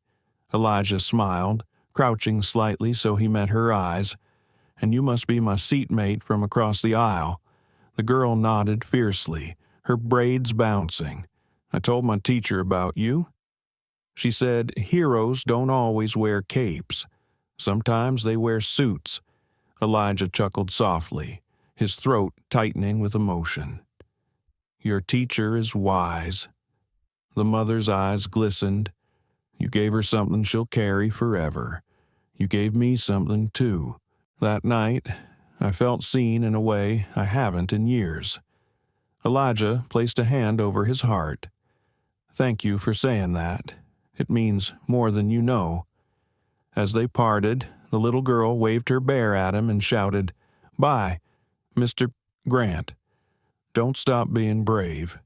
Elijah smiled, crouching slightly so he met her eyes. "And you must be my seatmate from across the aisle." The girl nodded fiercely, her braids bouncing. "I told my teacher about you." She said heroes don't always wear capes. Sometimes they wear suits. Elijah chuckled softly, his throat tightening with emotion. "Your teacher is wise." The mother's eyes glistened. "You gave her something she'll carry forever. You gave me something, too. That night, I felt seen in a way I haven't in years." Elijah placed a hand over his heart. "Thank you for saying that. It means more than you know." As they parted, the little girl waved her bear at him and shouted, "Bye, Mr. Grant. Don't stop being brave."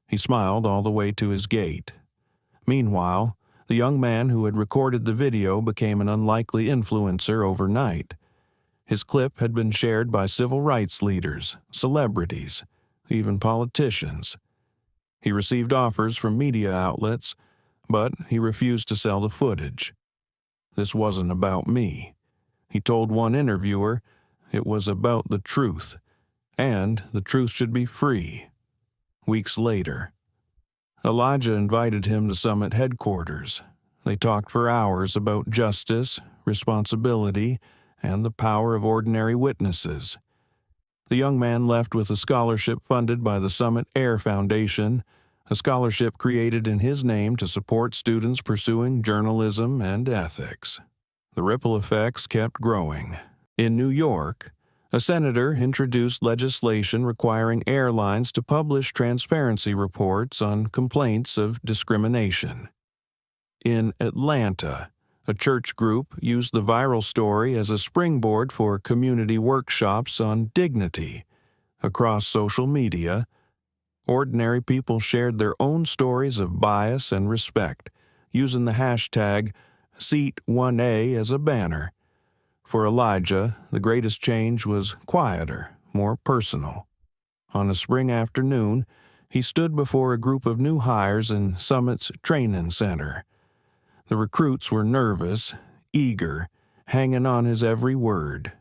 He smiled all the way to his gate. Meanwhile, the young man who had recorded the video became an unlikely influencer overnight. His clip had been shared by civil rights leaders, celebrities, even politicians. He received offers from media outlets, but he refused to sell the footage. "This wasn't about me," he told one interviewer. "It was about the truth, and the truth should be free." Weeks later, Elijah invited him to Summit headquarters. They talked for hours about justice, responsibility, and the power of ordinary witnesses. The young man left with a scholarship funded by the Summit Air Foundation, a scholarship created in his name to support students pursuing journalism and ethics. The ripple effects kept growing. In New York, a senator introduced legislation requiring airlines to publish transparency reports on complaints of discrimination. In Atlanta, a church group used the viral story as a springboard for community workshops on dignity. Across social media, ordinary people shared their own stories of bias and respect, using the hashtag #Seat1A as a banner. For Elijah, the greatest change was quieter, more personal. On a spring afternoon, he stood before a group of new hires in Summit's training center. The recruits were nervous, eager, hanging on his every word.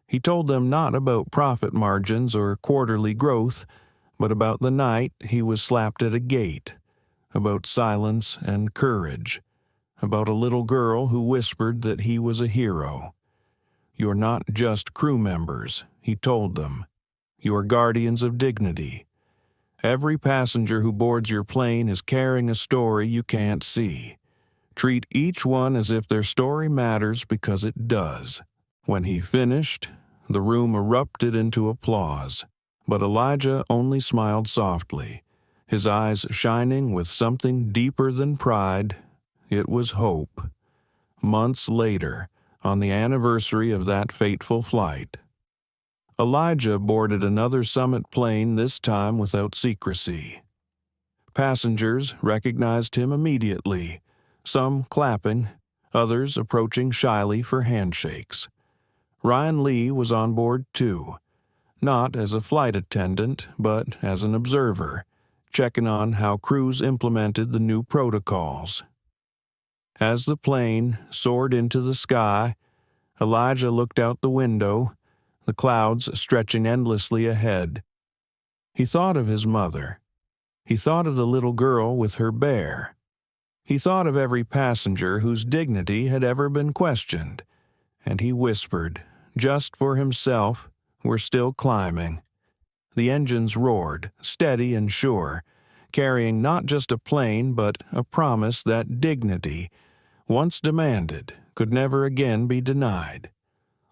He told them not about profit margins or quarterly growth, but about the night he was slapped at a gate, about silence and courage, about a little girl who whispered that he was a hero. "You're not just crew members," he told them. "You are guardians of dignity. Every passenger who boards your plane is carrying a story you can't see. Treat each one as if their story matters, because it does." When he finished, the room erupted into applause, but Elijah only smiled softly, his eyes shining with something deeper than pride. It was hope. Months later, on the anniversary of that fateful flight, Elijah boarded another Summit plane, this time without secrecy. Passengers recognized him immediately, some clapping, others approaching shyly for handshakes. Ryan Lee was on board too, not as a flight attendant, but as an observer, checking on how crews implemented the new protocols. As the plane soared into the sky, Elijah looked out the window, the clouds stretching endlessly ahead. He thought of his mother. He thought of the little girl with her bear. He thought of every passenger whose dignity had ever been questioned, and he whispered, just for himself, "We're still climbing." The engines roared, steady and sure, carrying not just a plane but a promise that dignity, once demanded, could never again be denied.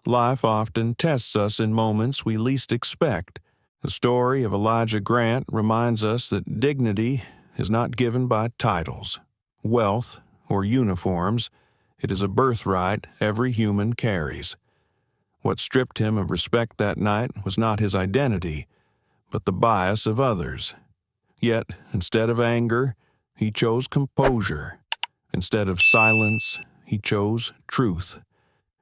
Life often tests us in moments we least expect. The story of Elijah Grant reminds us that dignity is not given by titles, wealth, or uniforms. It is a birthright every human carries. What stripped him of respect that night was not his identity, but the bias of others. Yet, instead of anger, he chose composure. Instead of silence, he chose truth.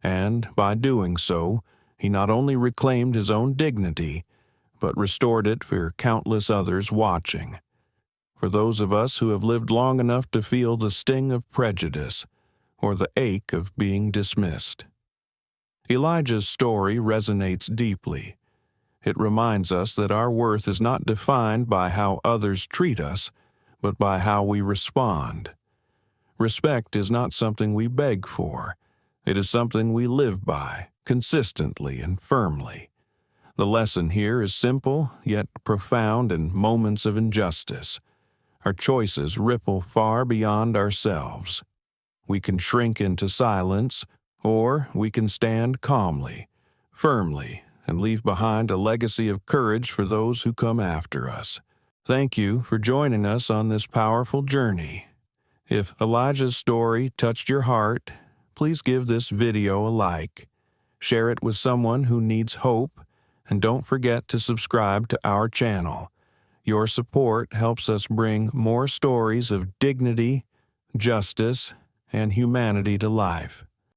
And, by doing so, he not only reclaimed his own dignity, but restored it for countless others watching. For those of us who have lived long enough to feel the sting of prejudice, or the ache of being dismissed. Elijah's story resonates deeply. It reminds us that our worth is not defined by how others treat us, but by how we respond. Respect is not something we beg for. It is something we live by, consistently and firmly. The lesson here is simple, yet profound in moments of injustice. Our choices ripple far beyond ourselves. We can shrink into silence, or we can stand calmly, firmly, and leave behind a legacy of courage for those who come after us. Thank you for joining us on this powerful journey. If Elijah's story touched your heart, please give this video a like. Share it with someone who needs hope, and don't forget to subscribe to our channel. Your support helps us bring more stories of dignity, justice, and humanity to life.